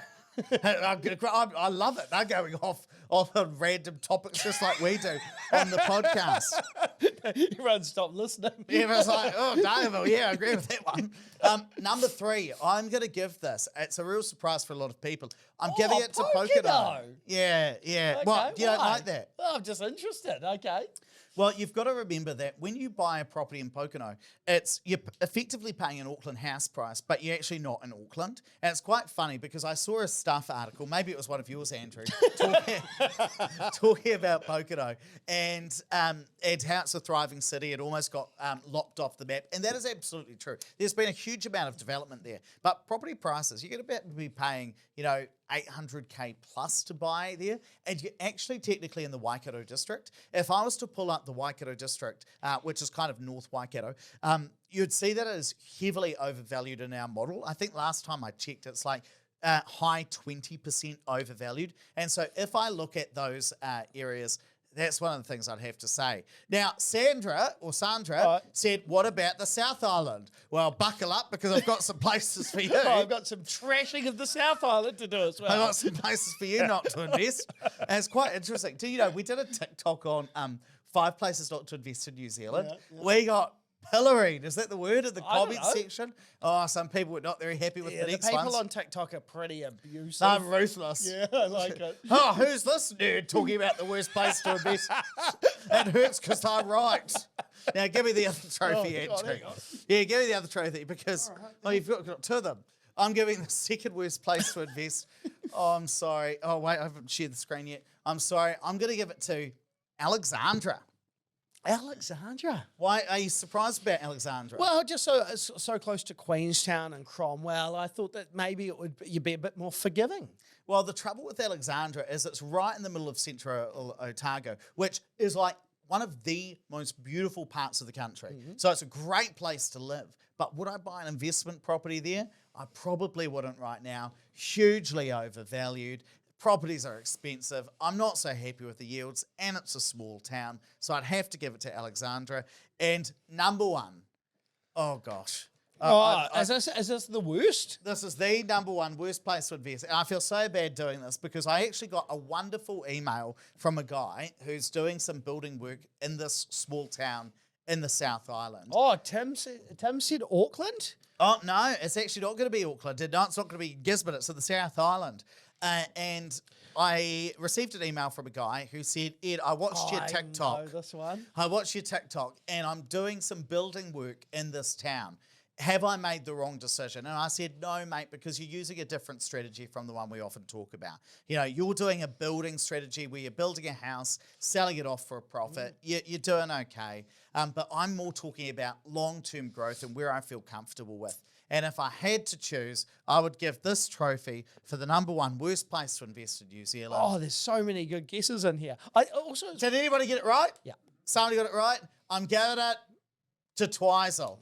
it. They're going off on random topics just like we do on the podcast. Everyone stopped listening. Everyone's like, oh, Dargaville, yeah, I agree with that one. Number 3, I'm going to give this. It's a real surprise for a lot of people. I'm giving it to Pocono. Yeah. Okay, What? You don't like that? Oh, I'm just interested. Okay. Well, you've got to remember that when you buy a property in Pocono, you're effectively paying an Auckland house price, but you're actually not in Auckland. And it's quite funny because I saw a Stuff article, maybe it was one of yours, Andrew, talking about Pocono and how it's a thriving city. It almost got locked off the map. And that is absolutely true. There's been a huge amount of development there. But property prices, you're going to be paying, 800K plus to buy there, and you're actually technically in the Waikato district. If I was to pull up the Waikato district, which is kind of North Waikato, you'd see that it is heavily overvalued in our model. I think last time I checked, it's like high 20% overvalued. And so if I look at those areas, that's one of the things I'd have to say. Now, Sandra said, what about the South Island? Well, buckle up because I've got some places for you. I've got some trashing of the South Island to do as well. I've got some places for you not to invest. And it's quite interesting. Do you know, we did a TikTok on 5 places not to invest in New Zealand. Yeah. We got pilloried. Is that the word in the comment section? Oh, some people were not very happy with the next one. The people on TikTok are pretty abusive. They're ruthless. Yeah, I like it. Oh, who's this nerd talking about the worst place to invest? That hurts because they're right. Now, give me the other trophy, Andrew. Yeah, give me the other trophy because you've got 2 of them. I'm giving the second worst place to invest. Oh, I'm sorry. Oh, wait, I haven't shared the screen yet. I'm sorry. I'm going to give it to Alexandra. Alexandra. Why are you surprised about Alexandra? Well, just so close to Queenstown and Cromwell, I thought that maybe you'd be a bit more forgiving. Well, the trouble with Alexandra is it's right in the middle of central Otago, which is like one of the most beautiful parts of the country. Mm-hmm. So it's a great place to live. But would I buy an investment property there? I probably wouldn't right now. Hugely overvalued. Properties are expensive. I'm not so happy with the yields, and it's a small town, so I'd have to give it to Alexandra. And number 1, oh gosh. Is this the worst? This is the number 1 worst place to invest. And I feel so bad doing this because I actually got a wonderful email from a guy who's doing some building work in this small town in the South Island. Oh, Tim said Auckland? Oh, no, it's actually not going to be Auckland. No, it's not going to be Gisborne. It's in the South Island. And I received an email from a guy who said, Ed, I watched your TikTok. I know this one. I watched your TikTok and I'm doing some building work in this town. Have I made the wrong decision? And I said, no, mate, because you're using a different strategy from the one we often talk about. You're doing a building strategy where you're building a house, selling it off for a profit. You're doing okay. But I'm more talking about long-term growth and where I feel comfortable with. And if I had to choose, I would give this trophy for the number 1 worst place to invest in New Zealand. Oh, there's so many good guesses in here. Did anybody get it right? Yeah. Somebody got it right? I'm giving it to Twizel.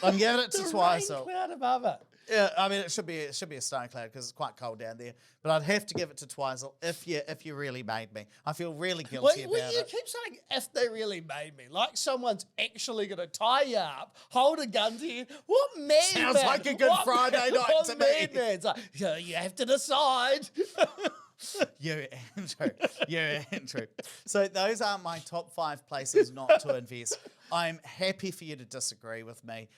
I'm giving it to Twizel. Rain cloud above it. Yeah, I mean, it should be a stone cloud because it's quite cold down there. But I'd have to give it to Twizel if you really made me. I feel really guilty about You it. keep saying if they really made me, like someone's actually going to tie you up, hold a gun to you. What man? Sounds like a good Friday night to me. It's like, you have to decide. You, Andrew. So those are my top 5 places not to invest. I'm happy for you to disagree with me.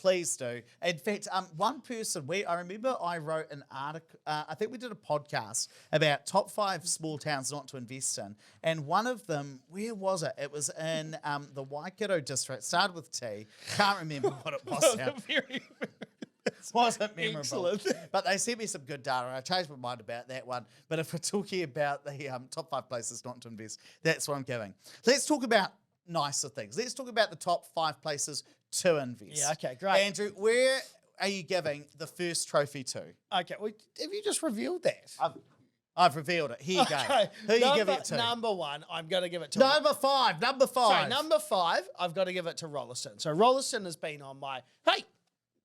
Please do. In fact, one person, I remember I wrote an article, I think we did a podcast about top 5 small towns not to invest in. And one of them, where was it? It was in the Waikato district, started with T. Can't remember what it was now. Wasn't memorable. Excellent. But they sent me some good data. I changed my mind about that one. But if we're talking about the top 5 places not to invest, that's what I'm giving. Let's talk about nicer things. Let's talk about the top 5 places to invest. Yeah, okay, great. Andrew, where are you giving the first trophy to? Okay, well, have you just revealed that? I've revealed it. Here you go. Okay, Who are you giving it to? Number 1, I'm going to give it to... Number 5. Sorry, number 5, I've got to give it to Rolliston. So Rolliston has been on my... Hey!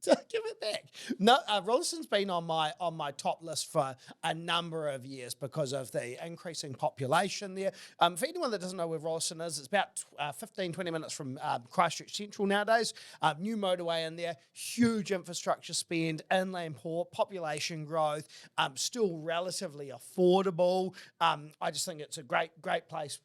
Give it back. No, Rolliston's been on my top list for a number of years because of the increasing population there. For anyone that doesn't know where Rolliston is, it's about 15, 20 minutes from Christchurch Central nowadays. New motorway in there, huge infrastructure spend, inland port, population growth, still relatively affordable. I just think it's a great place,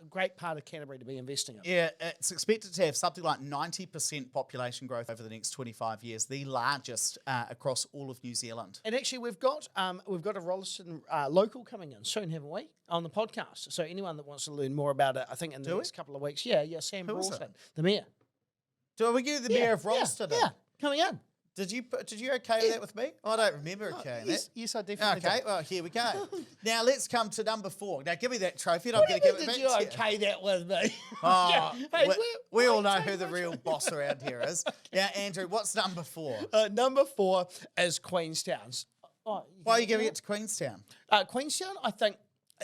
great part of Canterbury to be investing in. Yeah, it's expected to have something like 90% population growth over the next 25 years, the largest across all of New Zealand. And actually, we've got a Rolliston local coming in soon, haven't we, on the podcast? So anyone that wants to learn more about it, I think in the next couple of weeks, Sam Broughton, the mayor. Do we get the mayor of Rolliston? Yeah, coming in. Did you okay that with me? I don't remember okaying that. Yes, I definitely Okay, did. well, here we go. Now, let's come to number 4. Now, give me that trophy and I'm going to give it back Did you to you. okay that with me? Oh, Hey, we all know who the real boss around here is. Now, Andrew, what's number 4? Number 4 is Queenstown. Why are you giving it to Queenstown? Queenstown, I think,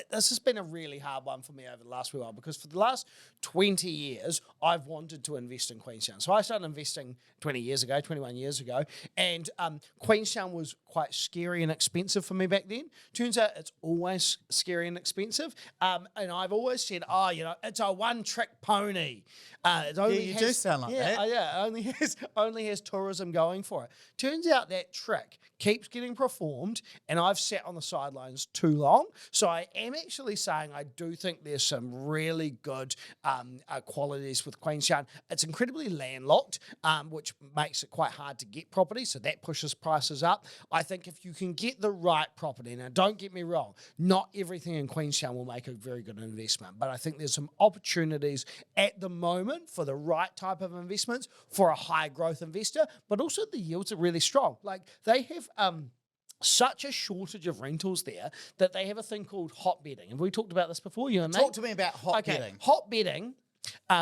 this has been a really hard one for me over the last while because for the last 20 years, I've wanted to invest in Queenstown. So I started investing 21 years ago, and Queenstown was quite scary and expensive for me back then. Turns out it's always scary and expensive. And I've always said, it's a one-trick pony. You do sound like that. Yeah, only has tourism going for it. Turns out that trick keeps getting performed, and I've sat on the sidelines too long. So I am actually saying I do think there's some really good qualities with Queenstown. It's incredibly landlocked, which makes it quite hard to get property, so that pushes prices up. I think if you can get the right property, now don't get me wrong, not everything in Queenstown will make a very good investment, but I think there's some opportunities at the moment for the right type of investments for a high growth investor, but also the yields are really strong. Like they have such a shortage of rentals there that they have a thing called hot bedding. Have we talked about this before, you and me? Talk to me about hot bedding. Hot bedding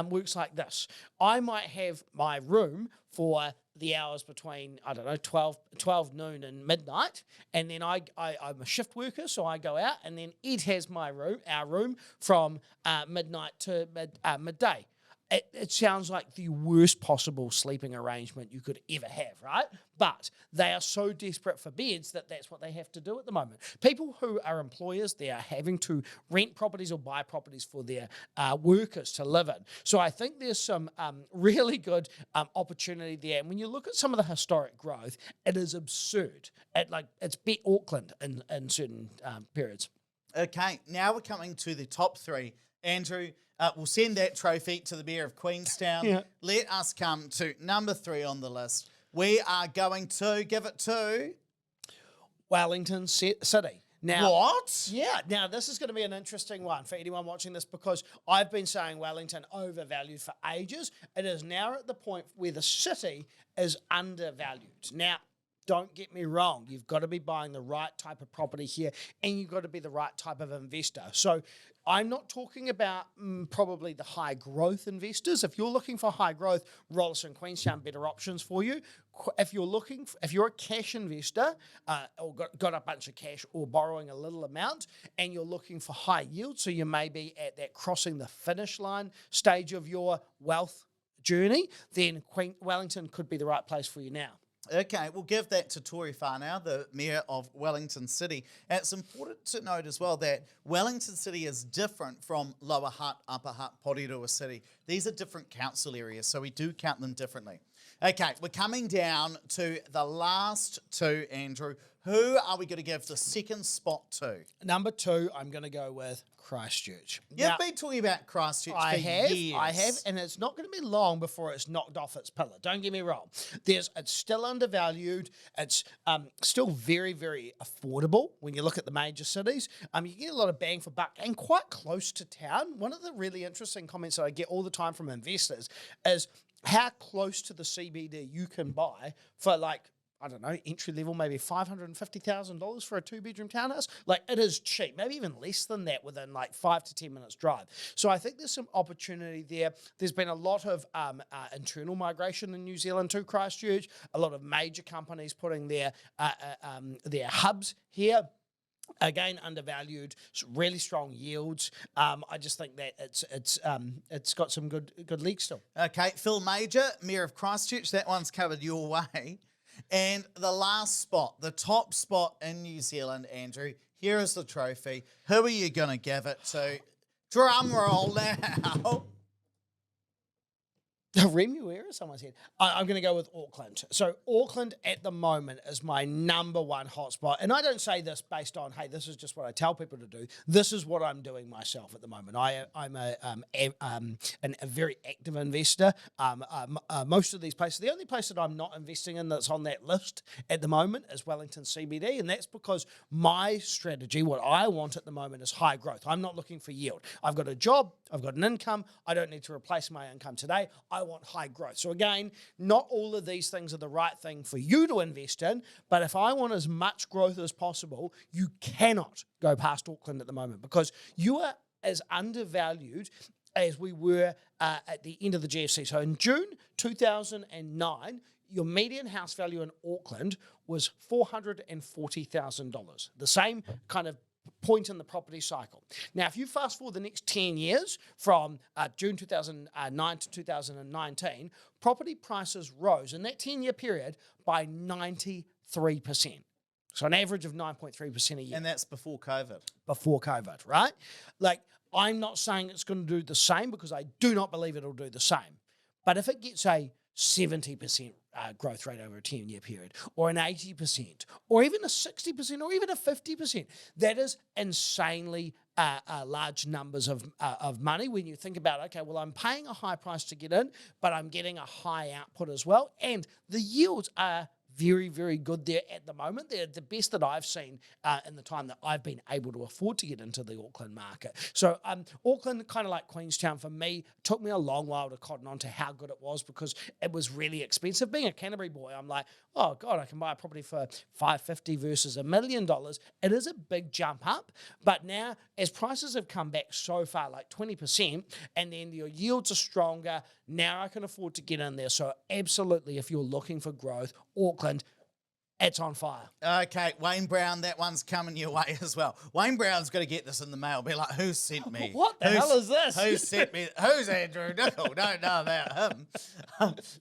works like this. I might have my room for the hours between, 12 noon and midnight, and then I'm a shift worker, so I go out, and then Ed has our room from midnight to midday. It sounds like the worst possible sleeping arrangement you could ever have, right? But they are so desperate for beds that that's what they have to do at the moment. People who are employers, they are having to rent properties or buy properties for their workers to live in. So I think there's some really good opportunity there. And when you look at some of the historic growth, it is absurd. It's bet Auckland in certain periods. Okay, now we're coming to the top 3. Andrew, we'll send that trophy to the Mayor of Queenstown. Yeah. Let us come to number 3 on the list. We are going to give it to Wellington City. Now, what? Yeah. Now, this is going to be an interesting one for anyone watching this because I've been saying Wellington overvalued for ages. It is now at the point where the city is undervalued. Now, don't get me wrong. You've got to be buying the right type of property here and you've got to be the right type of investor. So I'm not talking about probably the high growth investors. If you're looking for high growth, Rolliston, Queenstown, better options for you. If you're a cash investor or got a bunch of cash or borrowing a little amount and you're looking for high yield, so you may be at that crossing the finish line stage of your wealth journey, then Wellington could be the right place for you now. Okay, we'll give that to Tory Whanau, the Mayor of Wellington City. And it's important to note as well that Wellington City is different from Lower Hutt, Upper Hutt, Porirua City. These are different council areas, so we do count them differently. Okay, we're coming down to the last two, Andrew. Who are we going to give the second spot to? Number 2, I'm going to go with Christchurch. You've been talking about Christchurch for years. I have, and it's not going to be long before it's knocked off its pillar. Don't get me wrong. It's still undervalued. It's still very, very affordable when you look at the major cities. You get a lot of bang for buck and quite close to town. One of the really interesting comments that I get all the time from investors is how close to the CBD you can buy for I don't know, entry level, maybe $550,000 for a 2-bedroom townhouse. It is cheap, maybe even less than that within 5 to 10 minutes drive. So I think there's some opportunity there. There's been a lot of internal migration in New Zealand to Christchurch, a lot of major companies putting their hubs here. Again, undervalued, really strong yields. I just think that it's got some good legs still. Okay, Phil Major, Mayor of Christchurch, that one's covered your way. And the last spot, the top spot in New Zealand, Andrew, here is the trophy. Who are you going to give it to? Drum roll now. Remuera, someone said. I'm going to go with Auckland. So Auckland at the moment is my number one hotspot. And I don't say this based on, hey, this is just what I tell people to do. This is what I'm doing myself at the moment. I'm a very active investor. Most of these places, the only place that I'm not investing in that's on that list at the moment is Wellington CBD. And that's because my strategy, what I want at the moment is high growth. I'm not looking for yield. I've got a job. I've got an income. I don't need to replace my income today. I want high growth. So again, not all of these things are the right thing for you to invest in, but if I want as much growth as possible, you cannot go past Auckland at the moment because you are as undervalued as we were at the end of the GFC. So in June 2009, your median house value in Auckland was $440,000. The same kind of point in the property cycle. Now, if you fast forward the next 10 years from June 2009 to 2019, property prices rose in that 10-year period by 93%. So an average of 9.3% a year. And that's before COVID. Before COVID, right? I'm not saying it's going to do the same because I do not believe it'll do the same. But if it gets a 70% growth rate over a 10-year period, or an 80%, or even a 60%, or even a 50%, that is insanely large numbers of money when you think about, okay, well, I'm paying a high price to get in, but I'm getting a high output as well, and the yields are very, very good there at the moment. They're the best that I've seen in the time that I've been able to afford to get into the Auckland market. So Auckland, kind of like Queenstown for me, took me a long while to cotton on to how good it was because it was really expensive. Being a Canterbury boy, I'm like, oh God, I can buy a property for $550,000 versus $1 million. It is a big jump up, but now as prices have come back so far, like 20%, and then your yields are stronger, now I can afford to get in there. So absolutely, if you're looking for growth, Auckland, it's on fire. Okay, Wayne Brown, that one's coming your way as well. Wayne Brown's got to get this in the mail. Be like, who sent me? What the hell is this? Who sent me? Who's Andrew Nicol? Don't know about him.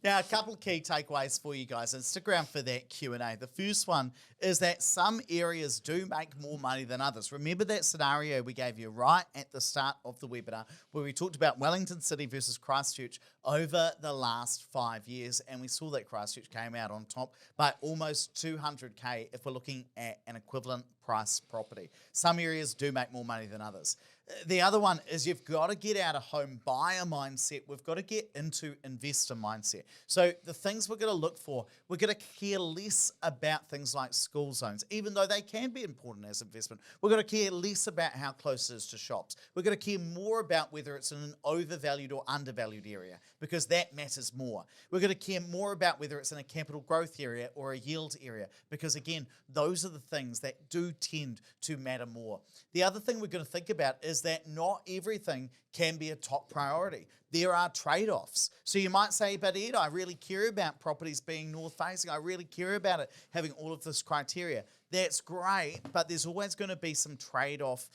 Now, a couple of key takeaways for you guys, and stick around for that Q&A. The first one is that some areas do make more money than others. Remember that scenario we gave you right at the start of the webinar where we talked about Wellington City versus Christchurch over the last 5 years, and we saw that Christchurch came out on top by almost $200K if we're looking at an equivalent price property. Some areas do make more money than others. The other one is you've got to get out of home buyer mindset. We've got to get into investor mindset. So the things we're going to look for, we're going to care less about things like school zones, even though they can be important as investment. We're going to care less about how close it is to shops. We're going to care more about whether it's in an overvalued or undervalued area, because that matters more. We're going to care more about whether it's in a capital growth area or a yield area, because again, those are the things that do tend to matter more. The other thing we're going to think about is is that not everything can be a top priority. There are trade-offs. So you might say, but Ed, I really care about properties being north-facing. I really care about it having all of this criteria. That's great, but there's always going to be some trade-off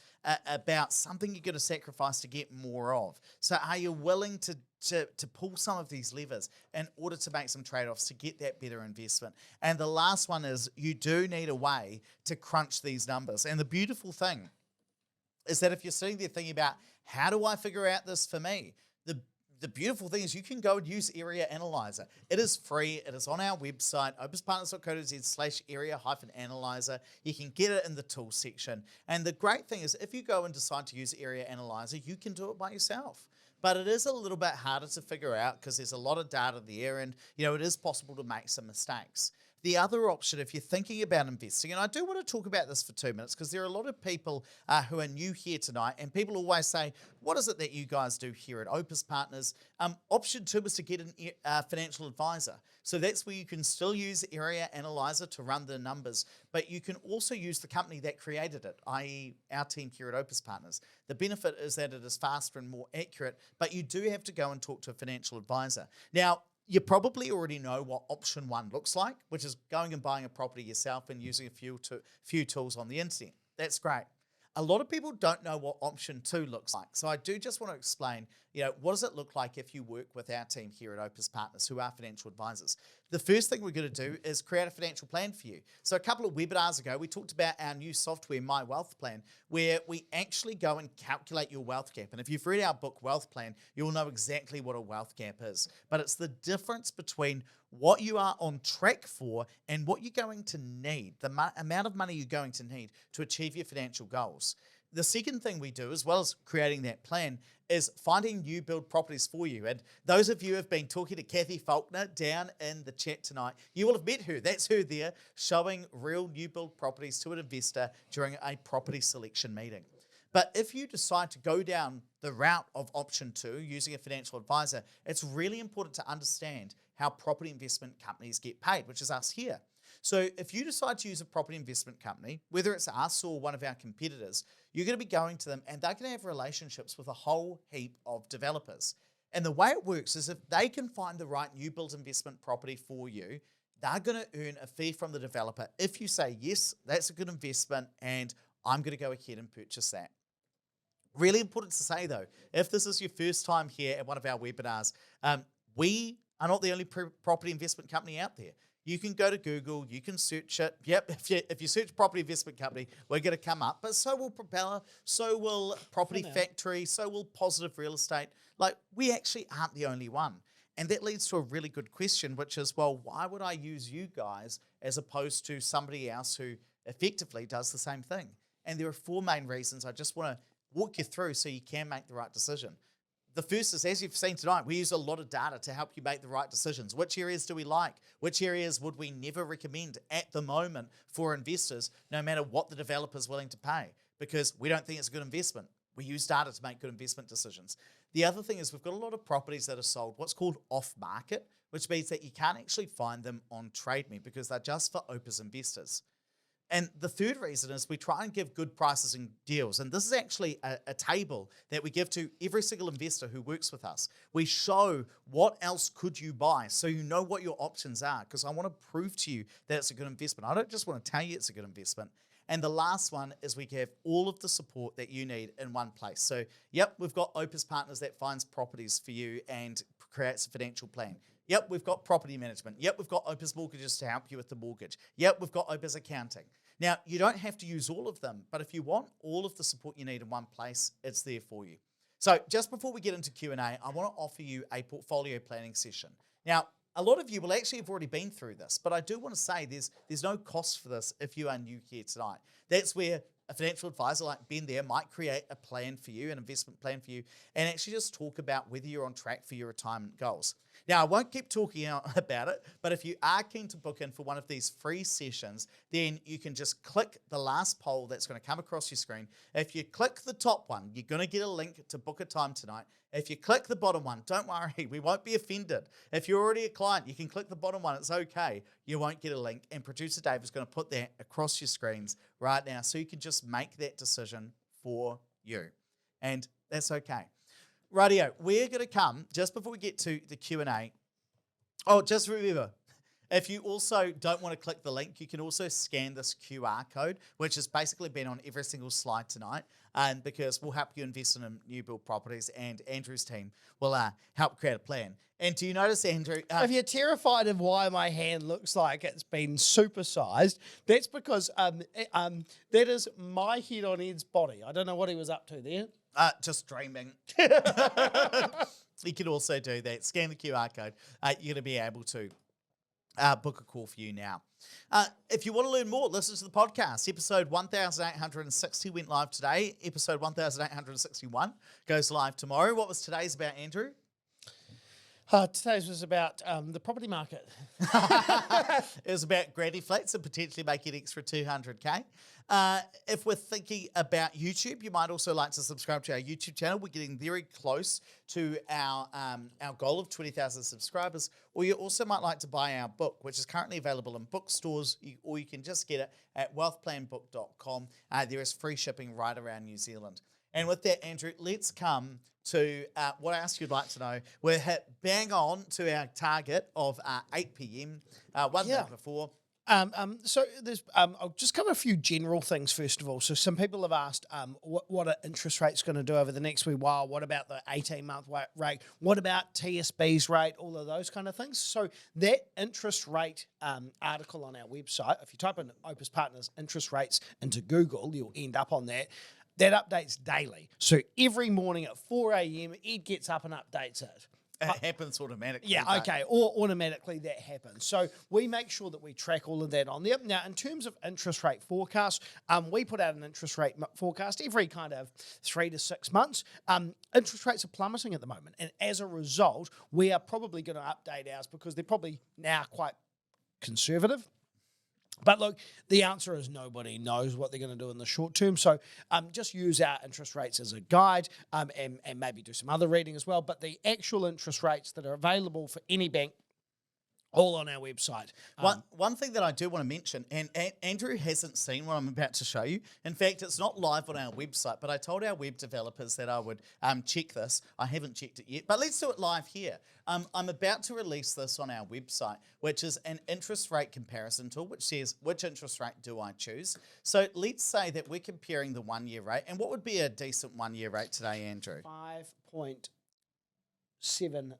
about something you're going to sacrifice to get more of. So are you willing to pull some of these levers in order to make some trade-offs to get that better investment? And the last one is you do need a way to crunch these numbers. And the beautiful thing is that if you're sitting there thinking about, how do I figure out this for me? The beautiful thing is you can go and use Area Analyzer. It is free. It is on our website, opespartners.co.nz/area-analyzer. You can get it in the tools section. And the great thing is if you go and decide to use Area Analyzer, you can do it by yourself. But it is a little bit harder to figure out because there's a lot of data there and, it is possible to make some mistakes. The other option, if you're thinking about investing, and I do want to talk about this for 2 minutes because there are a lot of people who are new here tonight, and people always say, what is it that you guys do here at Opes Partners? Option 2 is to get a financial advisor. So that's where you can still use Area Analyzer to run the numbers, but you can also use the company that created it, i.e. our team here at Opes Partners. The benefit is that it is faster and more accurate, but you do have to go and talk to a financial advisor. Now, you probably already know what option 1 looks like, which is going and buying a property yourself and using a few tools on the internet. That's great. A lot of people don't know what option 2 looks like. So I do just want to explain, what does it look like if you work with our team here at Opes Partners, who are financial advisors? The first thing we're going to do is create a financial plan for you. So a couple of webinars ago, we talked about our new software, My Wealth Plan, where we actually go and calculate your wealth gap. And if you've read our book, Wealth Plan, you'll know exactly what a wealth gap is. But it's the difference between what you are on track for and what you're going to need, the amount of money you're going to need to achieve your financial goals. The second thing we do, as well as creating that plan, is finding new build properties for you. And those of you who have been talking to Kathy Faulkner down in the chat tonight, you will have met her. That's her there, showing real new build properties to an investor during a property selection meeting. But if you decide to go down the route of option 2, using a financial advisor, it's really important to understand how property investment companies get paid, which is us here. So if you decide to use a property investment company, whether it's us or one of our competitors, you're going to be going to them and they're going to have relationships with a whole heap of developers. And the way it works is if they can find the right new build investment property for you, they're going to earn a fee from the developer if you say, yes, that's a good investment and I'm going to go ahead and purchase that. Really important to say though, if this is your first time here at one of our webinars, we are not the only property investment company out there. You can go to Google, you can search it. Yep, if you search property investment company, we're going to come up. But so will Propeller, so will Property Factory, so will Positive Real Estate. Like, we actually aren't the only one. And that leads to a really good question, which is, well, why would I use you guys as opposed to somebody else who effectively does the same thing? And there are 4 main reasons I just want to walk you through so you can make the right decision. The first is, as you've seen tonight, we use a lot of data to help you make the right decisions. Which areas do we like? Which areas would we never recommend at the moment for investors, no matter what the developer's willing to pay? Because we don't think it's a good investment. We use data to make good investment decisions. The other thing is we've got a lot of properties that are sold what's called off-market, which means that you can't actually find them on TradeMe because they're just for Opes investors. And the third reason is we try and give good prices and deals. And this is actually a table that we give to every single investor who works with us. We show what else could you buy so you know what your options are, because I want to prove to you that it's a good investment. I don't just want to tell you it's a good investment. And the last one is we have all of the support that you need in one place. So, yep, we've got Opes Partners that finds properties for you and creates a financial plan. Yep, we've got property management. Yep, we've got Opes Mortgages to help you with the mortgage. Yep, we've got Opes Accounting. Now, you don't have to use all of them, but if you want all of the support you need in one place, it's there for you. So just before we get into Q&A, I want to offer you a portfolio planning session. Now, a lot of you will actually have already been through this, but I do want to say there's no cost for this if you are new here tonight. That's where a financial advisor like Ben there might create a plan for you, an investment plan for you, and actually just talk about whether you're on track for your retirement goals. Now, I won't keep talking about it, but if you are keen to book in for one of these free sessions, then you can just click the last poll that's going to come across your screen. If you click the top one, you're going to get a link to book a time tonight. If you click the bottom one, don't worry, we won't be offended. If you're already a client, you can click the bottom one, it's okay. You won't get a link, and producer Dave is going to put that across your screens right now so you can just make that decision for you. and that's okay. Rightio, we're going to come, just before we get to the Q&A, just remember, if you also don't want to click the link, you can also scan this QR code, which has basically been on every single slide tonight, and because we'll help you invest in new build properties, and Andrew's team will help create a plan. And do you notice, Andrew? If you're terrified of why my hand looks like it's been supersized, that's because that is my head on Ed's body. I don't know what he was up to there. Just dreaming. You can also do that. Scan the QR code. You're going to be able to book a call for you now. If you want to learn more, listen to the podcast. Episode 1860 went live today. Episode 1861 goes live tomorrow. What was today's about, Andrew? Today's was about the property market. It was about granny flats and potentially making an extra 200K. If we're thinking about YouTube, you might also like to subscribe to our YouTube channel. We're getting very close to our goal of 20,000 subscribers. Or you also might like to buy our book, which is currently available in bookstores, or you can just get it at wealthplanbook.com. There is free shipping right around New Zealand. And with that, Andrew, let's come to what else you'd like to know. We're hit bang on to our target of 8 p.m. One day before. So there's I'll just cover a few general things first of all. So some people have asked what are interest rates going to do over the next wee while? What about the 18-month rate? What about TSB's rate? All of those kind of things. So that interest rate article on our website, if you type in Opes Partners interest rates into Google, you'll end up on that. That updates daily. So every morning at 4 a.m, Ed gets up and updates it. It happens automatically. Yeah, okay, or automatically that happens. So we make sure that we track all of that on there. Now, in terms of interest rate forecast, we put out an interest rate forecast every kind of 3 to 6 months. Interest rates are plummeting at the moment, and as a result, we are probably going to update ours because they're probably now quite conservative. But look, the answer is nobody knows what they're going to do in the short term. So just use our interest rates as a guide and maybe do some other reading as well. But the actual interest rates that are available for any bank, all on our website. One thing that I do want to mention, and Andrew hasn't seen what I'm about to show you. In fact, it's not live on our website, but I told our web developers that I would check this. I haven't checked it yet, but let's do it live here. I'm about to release this on our website, which is an interest rate comparison tool, which says which interest rate do I choose. So let's say that we're comparing the 1-year rate, and what would be a decent 1-year rate today, Andrew? 5.79.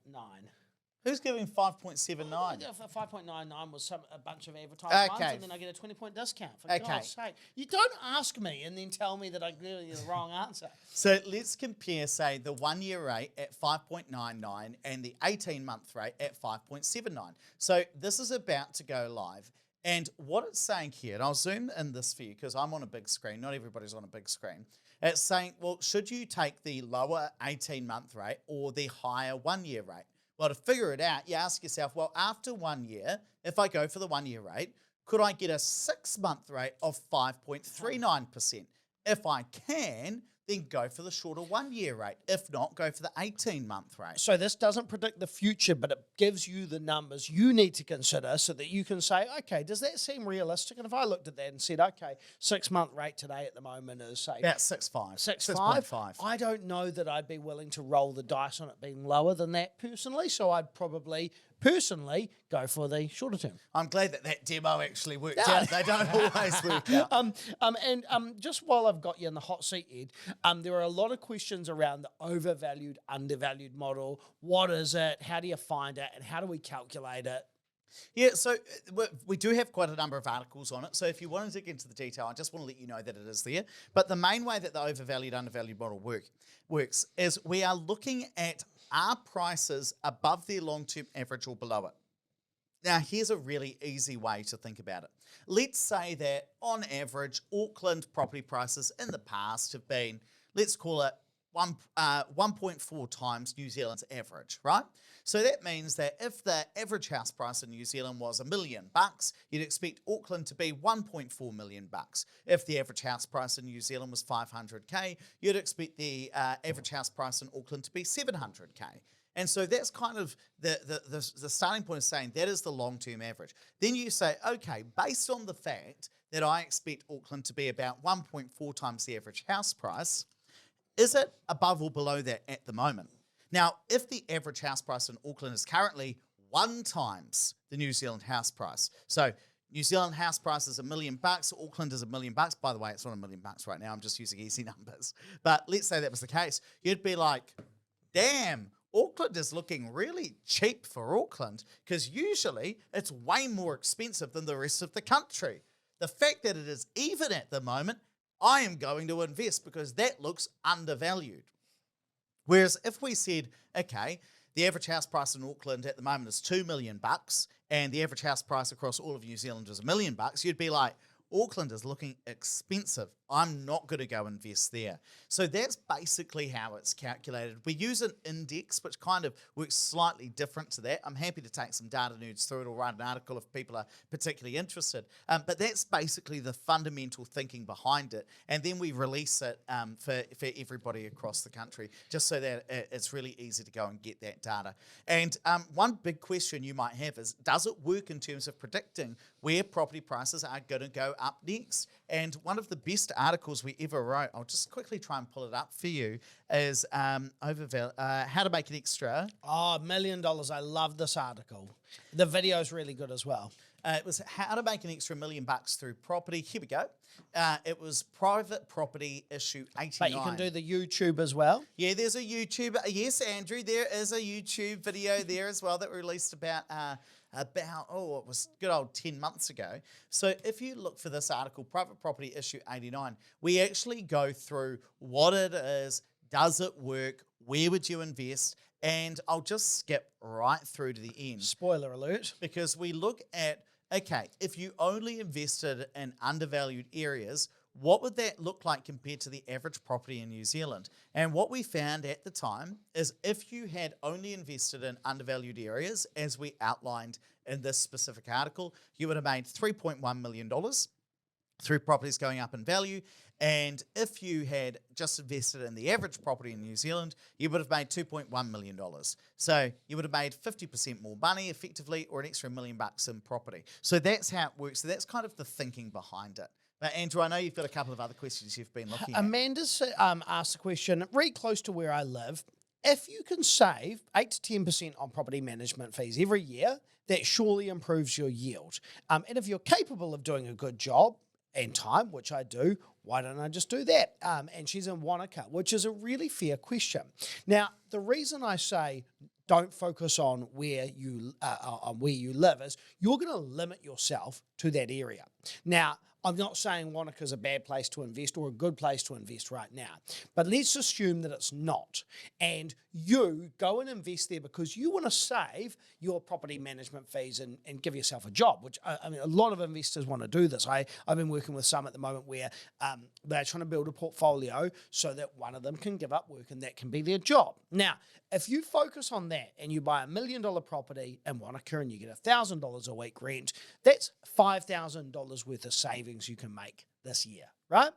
Who's giving 5.79? 5.99 was a bunch of advertised ones, and then I get a 20-point discount. For God's sake. You don't ask me and then tell me that I gave you the wrong answer. So let's compare, say, the 1-year rate at 5.99 and the 18-month rate at 5.79. So this is about to go live. And what it's saying here, and I'll zoom in this for you because I'm on a big screen. Not everybody's on a big screen. It's saying, well, should you take the lower 18-month rate or the higher 1-year rate? Well, to figure it out, you ask yourself, well, after 1 year, if I go for the 1-year rate, could I get a 6-month rate of 5.39%? If I can, then go for the shorter 1-year rate. If not, go for the 18-month rate. So this doesn't predict the future, but it gives you the numbers you need to consider so that you can say, okay, does that seem realistic? And if I looked at that and said, okay, 6-month rate today at the moment is, say... about 6.5. 6.5. I don't know that I'd be willing to roll the dice on it being lower than that personally, so I'd probably... personally, go for the shorter term. I'm glad that demo actually worked out. They don't always work out. Just while I've got you in the hot seat, Ed, there are a lot of questions around the overvalued, undervalued model. What is it? How do you find it? And how do we calculate it? Yeah, so we do have quite a number of articles on it. So if you want to dig into the detail, I just want to let you know that it is there. But the main way that the overvalued, undervalued model works is we are looking at are prices above their long-term average or below it? Now, here's a really easy way to think about it. Let's say that, on average, Auckland property prices in the past have been, let's call it 1.4 times New Zealand's average, right? So that means that if the average house price in New Zealand was $1 million, you'd expect Auckland to be $1.4 million. If the average house price in New Zealand was 500K, you'd expect the average house price in Auckland to be 700K. And so that's kind of the starting point of saying that is the long-term average. Then you say, okay, based on the fact that I expect Auckland to be about 1.4 times the average house price, is it above or below that at the moment? Now, if the average house price in Auckland is currently 1 times the New Zealand house price, so New Zealand house price is $1 million, Auckland is $1 million. By the way, it's not $1 million right now. I'm just using easy numbers. But let's say that was the case. You'd be like, damn, Auckland is looking really cheap for Auckland because usually it's way more expensive than the rest of the country. The fact that it is even at the moment, I am going to invest because that looks undervalued. Whereas if we said, okay, the average house price in Auckland at the moment is $2 million and the average house price across all of New Zealand is $1 million, you'd be like, Auckland is looking expensive. I'm not going to go invest there. So that's basically how it's calculated. We use an index, which kind of works slightly different to that. I'm happy to take some data nerds through it or write an article if people are particularly interested. But that's basically the fundamental thinking behind it. And then we release it for everybody across the country, just so that it's really easy to go and get that data. And one big question you might have is, does it work in terms of predicting where property prices are going to go up next? And one of the best articles we ever wrote, I'll just quickly try and pull it up for you, is How to Make an Extra. Oh, $1 million. I love this article. The video is really good as well. It was How to Make an Extra $1 million through property. Here we go. It was Private Property Issue 89. But you can do the YouTube as well. Yeah, there's a YouTube. Yes, Andrew, there is a YouTube video there as well that we released about it was good old 10 months ago. So if you look for this article, Private Property Issue 89, we actually go through what it is, does it work, where would you invest, and I'll just skip right through to the end. Spoiler alert. Because we look at, okay, if you only invested in undervalued areas, what would that look like compared to the average property in New Zealand? And what we found at the time is if you had only invested in undervalued areas, as we outlined in this specific article, you would have made $3.1 million through properties going up in value. And if you had just invested in the average property in New Zealand, you would have made $2.1 million. So you would have made 50% more money effectively, or an extra $1 million in property. So that's how it works. So that's kind of the thinking behind it. Andrew, I know you've got a couple of other questions you've been looking at. Amanda's asked a question, really close to where I live. If you can save 8 to 10% on property management fees every year, that surely improves your yield. And if you're capable of doing a good job and time, which I do, why don't I just do that? And she's in Wanaka, which is a really fair question. Now, the reason I say don't focus on where you live is you're going to limit yourself to that area. Now, I'm not saying Wanaka's a bad place to invest or a good place to invest right now, but let's assume that it's not. And you go and invest there because you want to save your property management fees and give yourself a job, which I mean, a lot of investors want to do this. I've been working with some at the moment where they're trying to build a portfolio so that one of them can give up work and that can be their job. Now, if you focus on that and you buy $1 million property in Wanaka and you get $1,000 a week rent, that's $5,000 worth of savings you can make this year, right?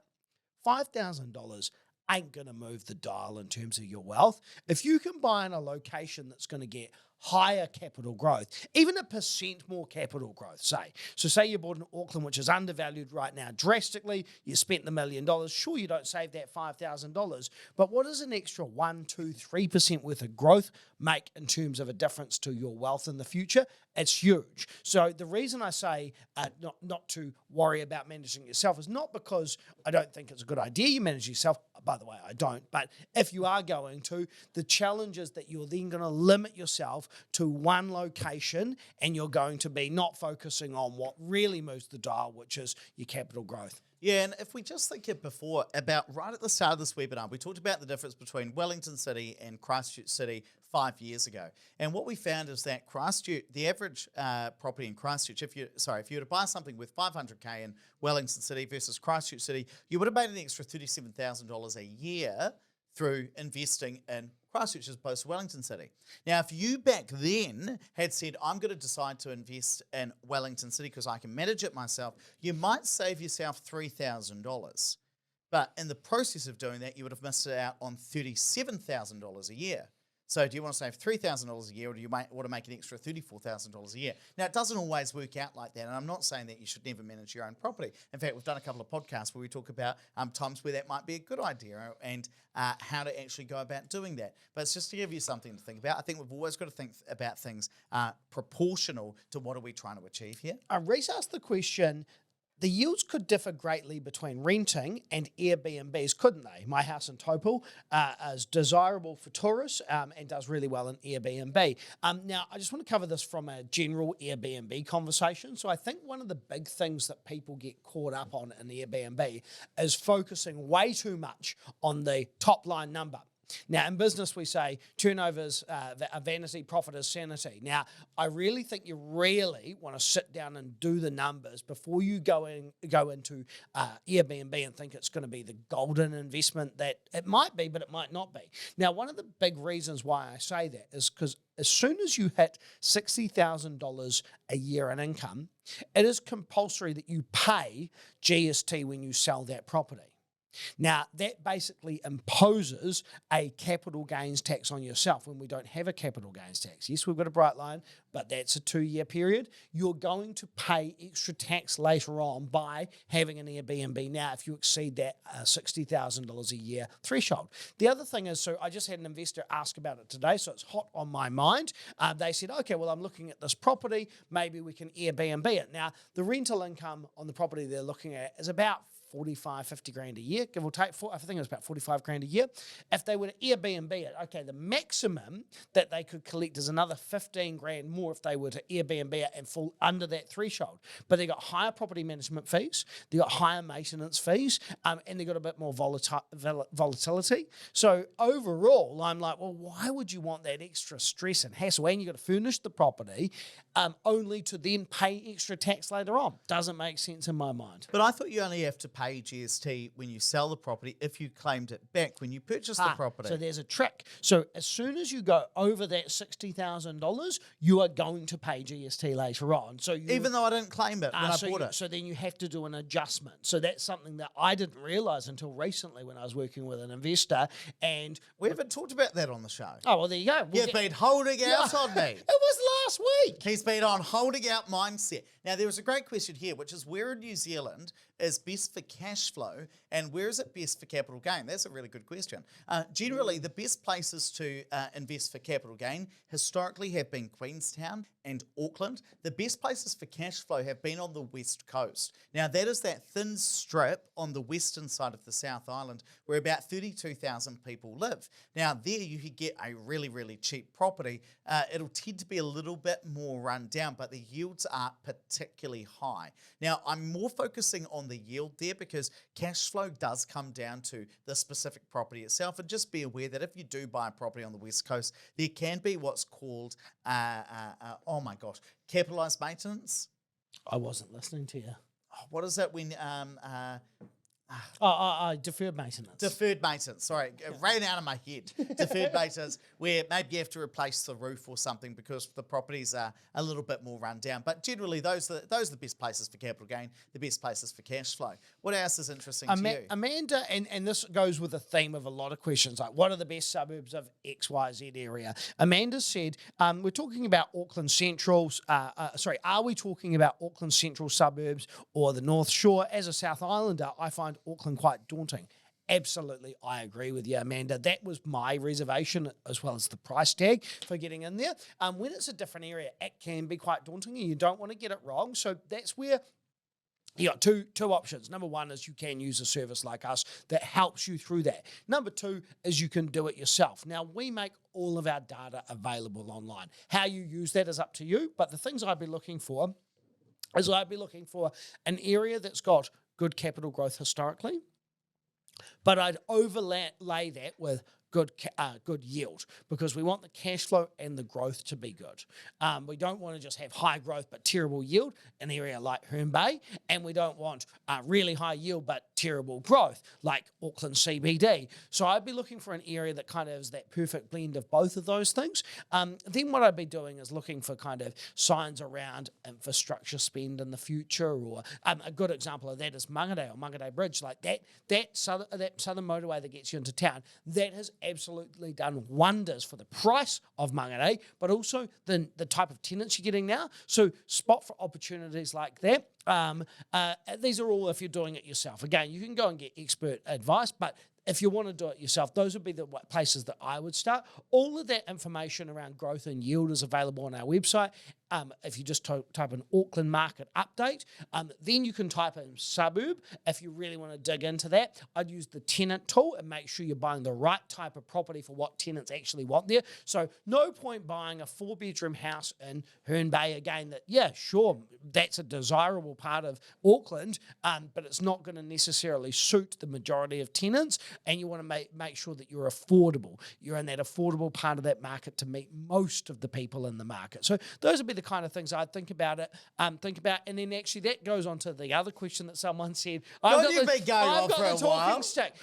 $5,000 ain't going to move the dial in terms of your wealth. If you can buy in a location that's going to get higher capital growth, even 1% more capital growth, say. So say you bought in Auckland, which is undervalued right now drastically, you spent the $1 million, sure you don't save that $5,000, but what does an extra 1, 2, 3% worth of growth make in terms of a difference to your wealth in the future? It's huge. So the reason I say not to worry about managing yourself is not because I don't think it's a good idea you manage yourself. By the way, I don't. But if you are going to, the challenge is that you're then going to limit yourself to one location and you're going to be not focusing on what really moves the dial, which is your capital growth. Yeah, and if we just think it before, about right at the start of this webinar, we talked about the difference between Wellington City and Christchurch City 5 years ago. And what we found is that Christchurch, the average property in Christchurch, if you were to buy something with $500K in Wellington City versus Christchurch City, you would have made an extra $37,000 a year through investing in Christchurch as opposed to Wellington City. Now, if you back then had said, I'm going to decide to invest in Wellington City because I can manage it myself, you might save yourself $3,000. But in the process of doing that, you would have missed out on $37,000 a year. So do you want to save $3,000 a year, or do you want to make an extra $34,000 a year? Now, it doesn't always work out like that, and I'm not saying that you should never manage your own property. In fact, we've done a couple of podcasts where we talk about times where that might be a good idea and how to actually go about doing that. But it's just to give you something to think about. I think we've always got to think about things proportional to what are we trying to achieve here. Reese asked the question, the yields could differ greatly between renting and Airbnbs, couldn't they? My house in Topol is desirable for tourists and does really well in Airbnb. Now, I just want to cover this from a general Airbnb conversation. So I think one of the big things that people get caught up on in Airbnb is focusing way too much on the top line number. Now, in business, we say turnover's a vanity, profit is sanity. Now, I really think you really want to sit down and do the numbers before you go into Airbnb and think it's going to be the golden investment that it might be, but it might not be. Now, one of the big reasons why I say that is because as soon as you hit $60,000 a year in income, it is compulsory that you pay GST when you sell that property. Now, that basically imposes a capital gains tax on yourself when we don't have a capital gains tax. Yes, we've got a bright line, but that's a 2-year period. You're going to pay extra tax later on by having an Airbnb now if you exceed that $60,000 a year threshold. The other thing is, so I just had an investor ask about it today, so it's hot on my mind. They said, okay, well, I'm looking at this property. Maybe we can Airbnb it. Now, the rental income on the property they're looking at is about 45, 50 grand a year, give or take. I think it was about 45 grand a year. If they were to Airbnb it, okay, the maximum that they could collect is another 15 grand more if they were to Airbnb it and fall under that threshold. But they got higher property management fees, they got higher maintenance fees, and they got a bit more volatility. So overall, I'm like, well, why would you want that extra stress and hassle? And you got to furnish the property only to then pay extra tax later on. Doesn't make sense in my mind. But I thought you only have to pay GST when you sell the property if you claimed it back when you purchased the property. So there's a trick. So as soon as you go over that $60,000, you are going to pay GST later on. So even though I didn't claim it when I bought it. So then you have to do an adjustment. So that's something that I didn't realise until recently when I was working with an investor. And we haven't talked about that on the show. Oh, well, there you go. You've been holding out on me. It was last week. He's been on holding out mindset. Now, there was a great question here, which is where in New Zealand is best for cash flow and where is it best for capital gain? That's a really good question. Generally, the best places to invest for capital gain historically have been Queenstown and Auckland. The best places for cash flow have been on the West Coast. Now, that is that thin strip on the western side of the South Island where about 32,000 people live. Now, there you could get a really, really cheap property. It'll tend to be a little bit more run down, but the yields are particularly high. Now, I'm more focusing on the yield there because cash flow does come down to the specific property itself. And just be aware that if you do buy a property on the West Coast, there can be what's called, oh my gosh, capitalised maintenance. I wasn't listening to you. What is it when... deferred maintenance. Deferred maintenance. Sorry, it ran out of my head. Deferred maintenance, where maybe you have to replace the roof or something because the properties are a little bit more run down. But generally, those are the best places for capital gain, the best places for cash flow. What else is interesting to you? Amanda, and this goes with the theme of a lot of questions, like what are the best suburbs of XYZ area? Amanda said, we're talking about Auckland Central, are we talking about Auckland Central suburbs or the North Shore? As a South Islander, I find Auckland quite daunting. Absolutely, I agree with you, Amanda. That was my reservation as well as the price tag for getting in there. When it's a different area, it can be quite daunting and you don't want to get it wrong. So that's where you got two options. Number one is you can use a service like us that helps you through that. Number two is you can do it yourself. Now, we make all of our data available online. How you use that is up to you, but the things I'd be looking for is an area that's got good capital growth historically, but I'd overlay that with good yield because we want the cash flow and the growth to be good. We don't want to just have high growth but terrible yield in an area like Herne Bay, and we don't want really high yield but terrible growth like Auckland CBD. So I'd be looking for an area that kind of is that perfect blend of both of those things. Then what I'd be doing is looking for kind of signs around infrastructure spend in the future, or a good example of that is Mangadai or Mangadai Bridge, like that southern motorway that gets you into town. That has absolutely done wonders for the price of Mangere, but also the type of tenants you're getting now. So spot for opportunities like that. These are all if you're doing it yourself. Again, you can go and get expert advice, but if you want to do it yourself, those would be the places that I would start. All of that information around growth and yield is available on our website. If you just type in Auckland market update, then you can type in suburb. If you really want to dig into that, I'd use the tenant tool and make sure you're buying the right type of property for what tenants actually want there. So no point buying a 4-bedroom house in Herne Bay again that, yeah, sure, that's a desirable part of Auckland, but it's not going to necessarily suit the majority of tenants, and you want to make sure that you're affordable. You're in that affordable part of that market to meet most of the people in the market. So those would be the kind of things I'd think about, and then actually that goes on to the other question that someone said. I've got the talking stick.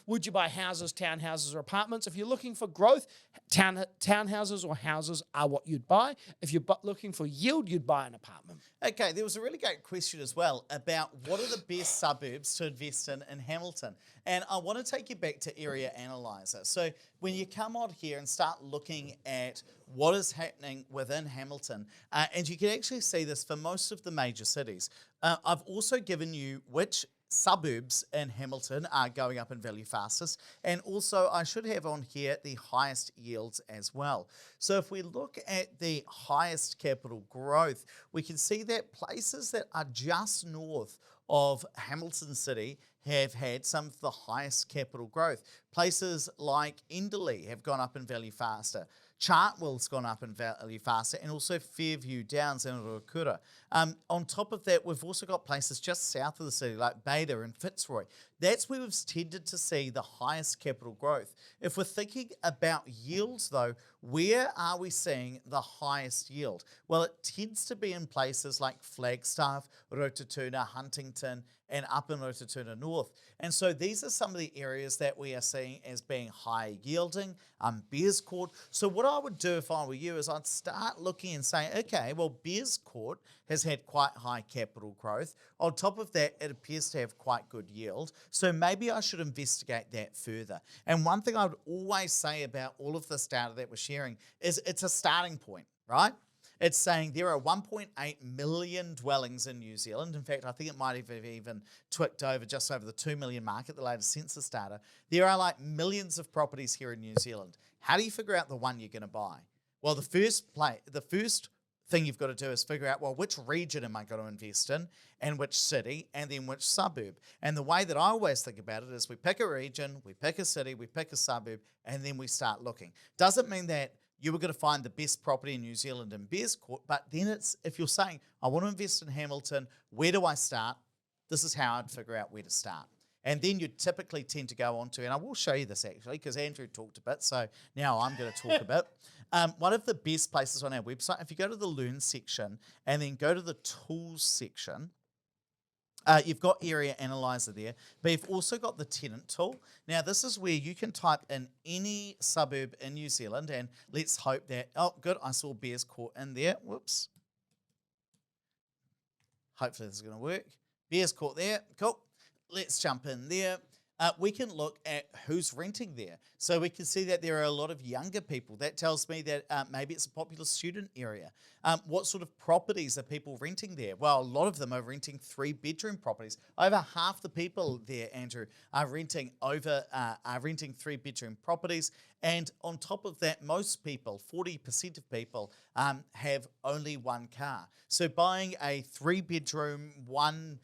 Would you buy houses, townhouses, or apartments? If you're looking for growth, townhouses or houses are what you'd buy. If you're looking for yield, you'd buy an apartment. Okay, there was a really great question as well about what are the best suburbs to invest in Hamilton. And I want to take you back to Area Analyser. So when you come on here and start looking at what is happening within Hamilton, and you can actually see this for most of the major cities. I've also given you which suburbs in Hamilton are going up in value fastest, and also I should have on here the highest yields as well. So if we look at the highest capital growth, we can see that places that are just north of Hamilton City have had some of the highest capital growth. Places like Enderley have gone up in value faster. Chartwell's gone up in value faster, and also Fairview Downs and Ruakura. On top of that, we've also got places just south of the city like Beta and Fitzroy. That's where we've tended to see the highest capital growth. If we're thinking about yields though, where are we seeing the highest yield? Well, it tends to be in places like Flagstaff, Rototuna, Huntington, and up in Rototuna North. And so these are some of the areas that we are seeing as being high yielding, Bears Court. So what I would do if I were you is I'd start looking and saying, okay, well, Bears Court has had quite high capital growth. On top of that, it appears to have quite good yield. So maybe I should investigate that further. And one thing I would always say about all of this data that we're sharing is it's a starting point, right? It's saying there are 1.8 million dwellings in New Zealand. In fact, I think it might have even ticked over just over the 2 million mark at the latest census data. There are like millions of properties here in New Zealand. How do you figure out the one you're going to buy? Well, the first thing you've got to do is figure out, well, which region am I going to invest in, and which city, and then which suburb. And the way that I always think about it is we pick a region, we pick a city, we pick a suburb, and then we start looking. Doesn't mean that you were going to find the best property in New Zealand in Bears Court, but then it's, if you're saying, I want to invest in Hamilton, where do I start? This is how I'd figure out where to start. And then you typically tend to go on to, and I will show you this actually, because Andrew talked a bit, so now I'm going to talk a bit. One of the best places on our website, if you go to the Learn section and then go to the Tools section, you've got Area Analyzer there, but you've also got the Tenant tool. Now, this is where you can type in any suburb in New Zealand, and let's hope that, oh, good, I saw Bears Court in there. Whoops. Hopefully this is going to work. Bears Court there, cool. Let's jump in there. We can look at who's renting there. So we can see that there are a lot of younger people. That tells me that maybe it's a popular student area. What sort of properties are people renting there? Well, a lot of them are renting 3-bedroom properties. Over half the people there, Andrew, are renting 3-bedroom properties. And on top of that, most people, 40% of people, have only one car. So buying a 3-bedroom, one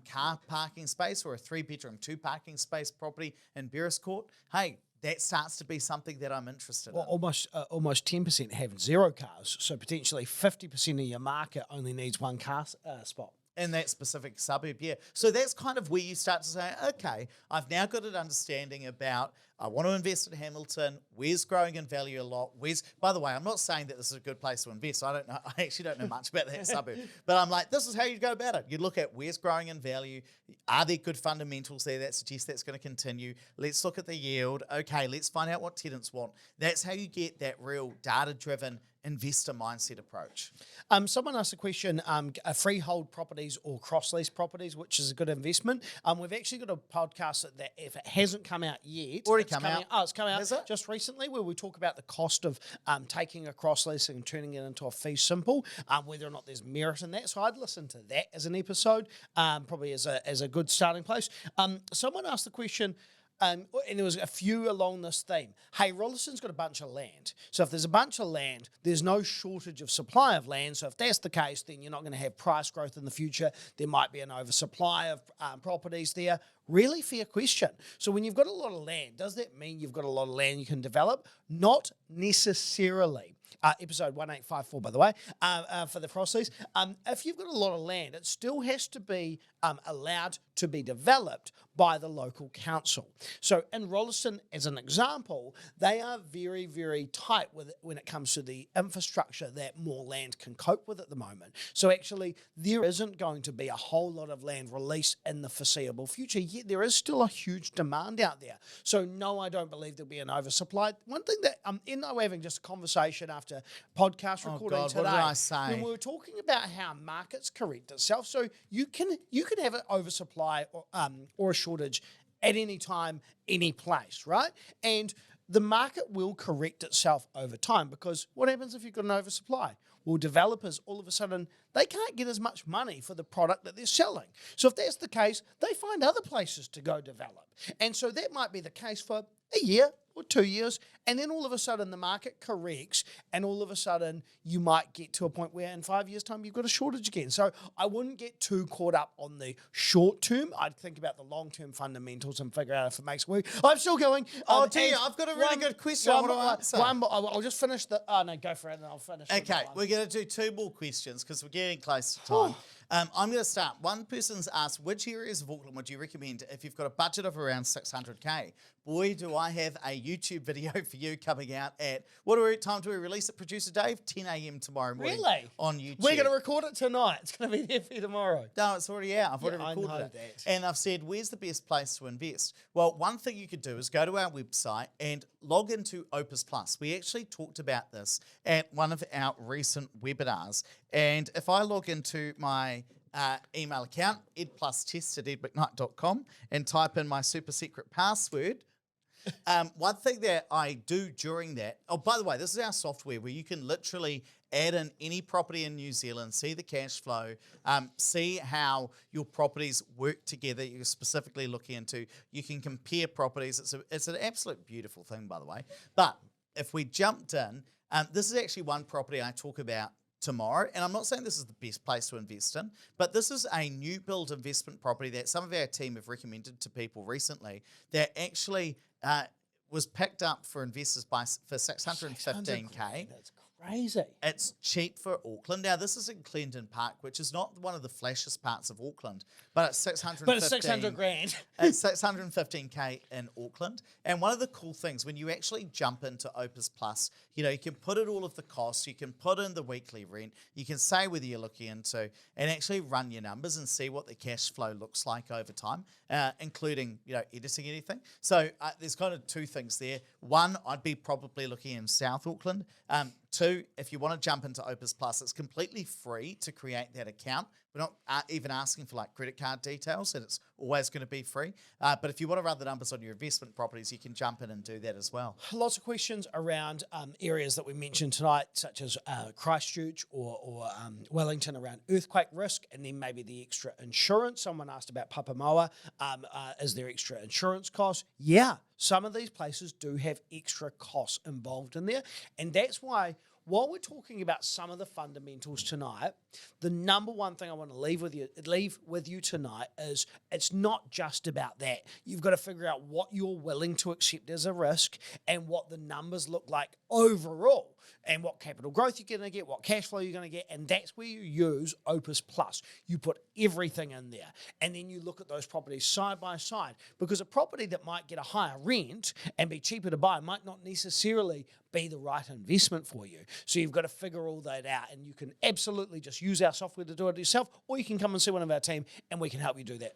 car parking space or a 3-bedroom, 2 parking space property in Bears Court, hey, that starts to be something that I'm interested in. Almost 10% have 0 cars, so potentially 50% of your market only needs 1 car spot. In that specific suburb, yeah. So that's kind of where you start to say, okay, I've now got an understanding about, I want to invest in Hamilton, where's growing in value a lot, by the way, I'm not saying that this is a good place to invest. I actually don't know much about that suburb, but I'm like, this is how you go about it. You look at where's growing in value, are there good fundamentals there that suggest that's going to continue? Let's look at the yield. Okay, let's find out what tenants want. That's how you get that real data-driven investor mindset approach. Someone asked a question, freehold properties or cross-lease properties, which is a good investment. We've actually got a podcast that if it hasn't come out yet. Already it's come coming out. Oh, it's come out Has it? just recently, where we talk about the cost of taking a cross-lease and turning it into a fee simple, whether or not there's merit in that. So I'd listen to that as an episode, probably as a good starting place. Someone asked the question, and there was a few along this theme. Hey, Rolliston's got a bunch of land. So if there's a bunch of land, there's no shortage of supply of land. So if that's the case, then you're not going to have price growth in the future. There might be an oversupply of properties there. Really fair question. So when you've got a lot of land, does that mean you've got a lot of land you can develop? Not necessarily. Episode 1854, by the way, for the cross-lease. If you've got a lot of land, it still has to be allowed to be developed by the local council. So in Rolliston, as an example, they are very, very tight with it when it comes to the infrastructure that more land can cope with at the moment. So actually, there isn't going to be a whole lot of land released in the foreseeable future, yet there is still a huge demand out there. So no, I don't believe there'll be an oversupply. One thing that in we're having just a conversation after podcast recording today. What did I say? When we were talking about how markets correct itself. So you can have an oversupply or a shortage at any time, any place, right? And the market will correct itself over time, because what happens if you've got an oversupply? Well, developers, all of a sudden, they can't get as much money for the product that they're selling. So if that's the case, they find other places to go develop. And so that might be the case for a year or 2 years, and then all of a sudden the market corrects, and all of a sudden you might get to a point where in 5 years' time you've got a shortage again. So I wouldn't get too caught up on the short term. I'd think about the long-term fundamentals and figure out if it makes work. I'm still going. Oh, dear, I've got a really good question I want to answer. I'll just finish the... Oh, no, go for it, and I'll finish. Okay, we're going to do 2 more questions because we're getting close to time. I'm going to start. One person's asked, which areas of Auckland would you recommend if you've got a budget of around 600K? Boy, do I have a YouTube video for you coming out at, time do we release it, Producer Dave? 10 a.m. tomorrow morning. Really? On YouTube. We're going to record it tonight. It's going to be there for you tomorrow. No, it's already out. I've already I recorded know it. that. And I've said, where's the best place to invest? Well, one thing you could do is go to our website and log into Opes Plus. We actually talked about this at one of our recent webinars. And if I log into my email account, edplustest@edmcknight.com, and type in my super secret password, one thing that I do during that, oh, by the way, this is our software where you can literally add in any property in New Zealand, see the cash flow, see how your properties work together. You're specifically looking into, you can compare properties. It's an absolute beautiful thing, by the way. But if we jumped in, this is actually one property I talk about tomorrow, and I'm not saying this is the best place to invest in, but this is a new build investment property that some of our team have recommended to people recently that actually was picked up for investors for 615K. That's crazy. It's cheap for Auckland. Now, this is in Clendon Park, which is not one of the flashiest parts of Auckland, but it's 615. But it's 600 grand. It's 615K in Auckland. And one of the cool things, when you actually jump into Opes Plus, you can put in all of the costs, you can put in the weekly rent, you can say whether you're looking into, and actually run your numbers and see what the cash flow looks like over time, including, editing anything. So there's kind of 2 things there. One, I'd be probably looking in South Auckland. 2, if you want to jump into Opes Plus, it's completely free to create that account. We're not even asking for credit card details, and it's always going to be free. But if you want to run the numbers on your investment properties, you can jump in and do that as well. Lots of questions around areas that we mentioned tonight, such as Christchurch or Wellington, around earthquake risk, and then maybe the extra insurance. Someone asked about Papamoa. Is there extra insurance costs? Yeah, some of these places do have extra costs involved in there, and that's why, while we're talking about some of the fundamentals tonight, the number one thing I want to leave with you tonight is it's not just about that. You've got to figure out what you're willing to accept as a risk and what the numbers look like overall, and what capital growth you're going to get, what cash flow you're going to get, and that's where you use Opes Plus. You put everything in there, and then you look at those properties side by side, because a property that might get a higher rent and be cheaper to buy might not necessarily be the right investment for you. So you've got to figure all that out, and you can absolutely just use our software to do it yourself, or you can come and see one of our team and we can help you do that.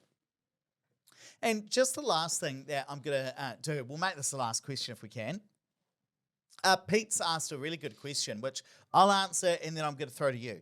And just the last thing that I'm going to do, we'll make this the last question if we can. Pete's asked a really good question, which I'll answer and then I'm going to throw to you.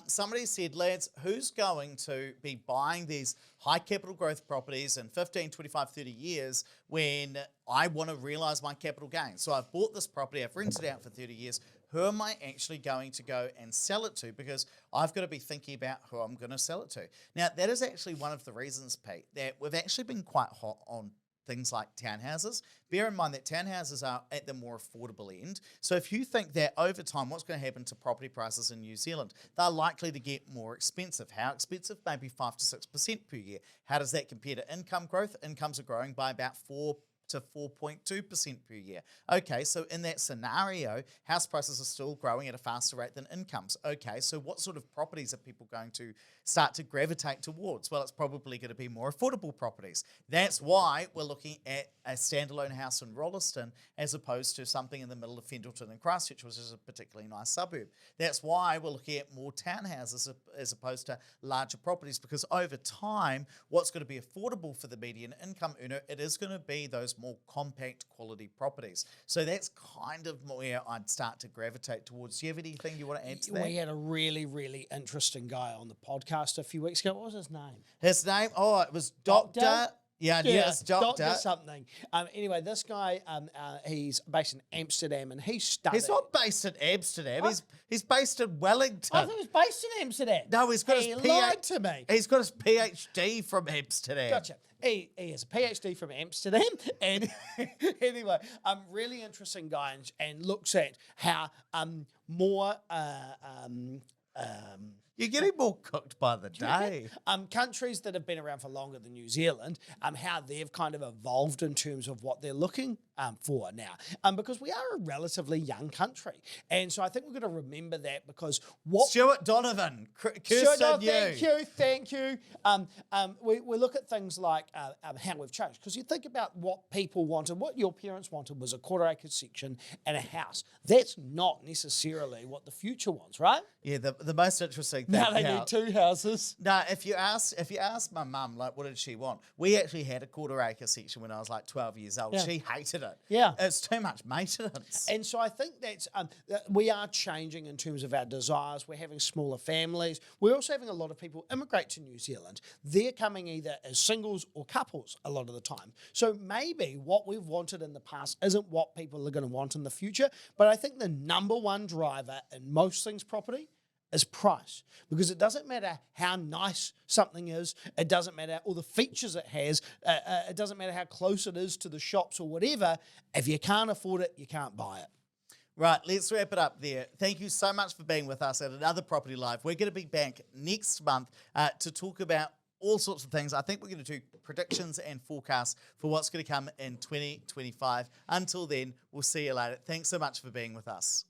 Somebody said, lads, who's going to be buying these high capital growth properties in 15, 25, 30 years when I want to realize my capital gain? So I've bought this property, I've rented it out for 30 years. Who am I actually going to go and sell it to? Because I've got to be thinking about who I'm going to sell it to. Now, that is actually one of the reasons, Pete, that we've actually been quite hot on things like townhouses. Bear in mind that townhouses are at the more affordable end. So if you think that over time, what's going to happen to property prices in New Zealand? They're likely to get more expensive. How expensive? Maybe 5 to 6% per year. How does that compare to income growth? Incomes are growing by about 4 to 4.2% per year. Okay, so in that scenario, house prices are still growing at a faster rate than incomes. Okay, so what sort of properties are people going to start to gravitate towards? Well, it's probably going to be more affordable properties. That's why we're looking at a standalone house in Rolleston as opposed to something in the middle of Fendleton and Christchurch, which is a particularly nice suburb. That's why we're looking at more townhouses as opposed to larger properties, because over time, what's going to be affordable for the median income earner, it is going to be those more compact quality properties. So that's kind of where I'd start to gravitate towards. Do you have anything you want to add to that? We had a really, really interesting guy on the podcast a few weeks ago. What was his name? His name? Oh, it was Doctor. Yeah, it's Doctor something. Anyway, this guy, he's based in Amsterdam, and he studied. He's not based in Amsterdam. He's based in Wellington. I thought he was based in Amsterdam. No, he's got he lied to me. He's got his PhD from Amsterdam. Gotcha. He has a PhD from Amsterdam, and anyway, really interesting guy, and looks at how more you're getting more cooked by the day. Countries that have been around for longer than New Zealand, how they've kind of evolved in terms of what they're looking for now. Because we are a relatively young country. And so I think we've got to remember that, because what... Stuart Donovan, Thank you. We look at things like how we've changed. Because you think about what people wanted, what your parents wanted was a quarter-acre section and a house. That's not necessarily what the future wants, right? Yeah, the most interesting thing. Now they need 2 houses. No, if you ask my mum, like, what did she want? We actually had a quarter-acre section when I was like 12 years old. Yeah. She hated it. Yeah. It's too much maintenance. And so I think that's we are changing in terms of our desires. We're having smaller families. We're also having a lot of people immigrate to New Zealand. They're coming either as singles or couples a lot of the time. So maybe what we've wanted in the past isn't what people are going to want in the future. But I think the number one driver in most things property is price, because it doesn't matter how nice something is, it doesn't matter all the features it has, it doesn't matter how close it is to the shops or whatever. If you can't afford it, you can't buy it. Right, let's wrap it up there. Thank you so much for being with us at another Property Live. We're going to be back next month to talk about all sorts of things. I think we're going to do predictions and forecasts for what's going to come in 2025. Until then, we'll see you later. Thanks so much for being with us.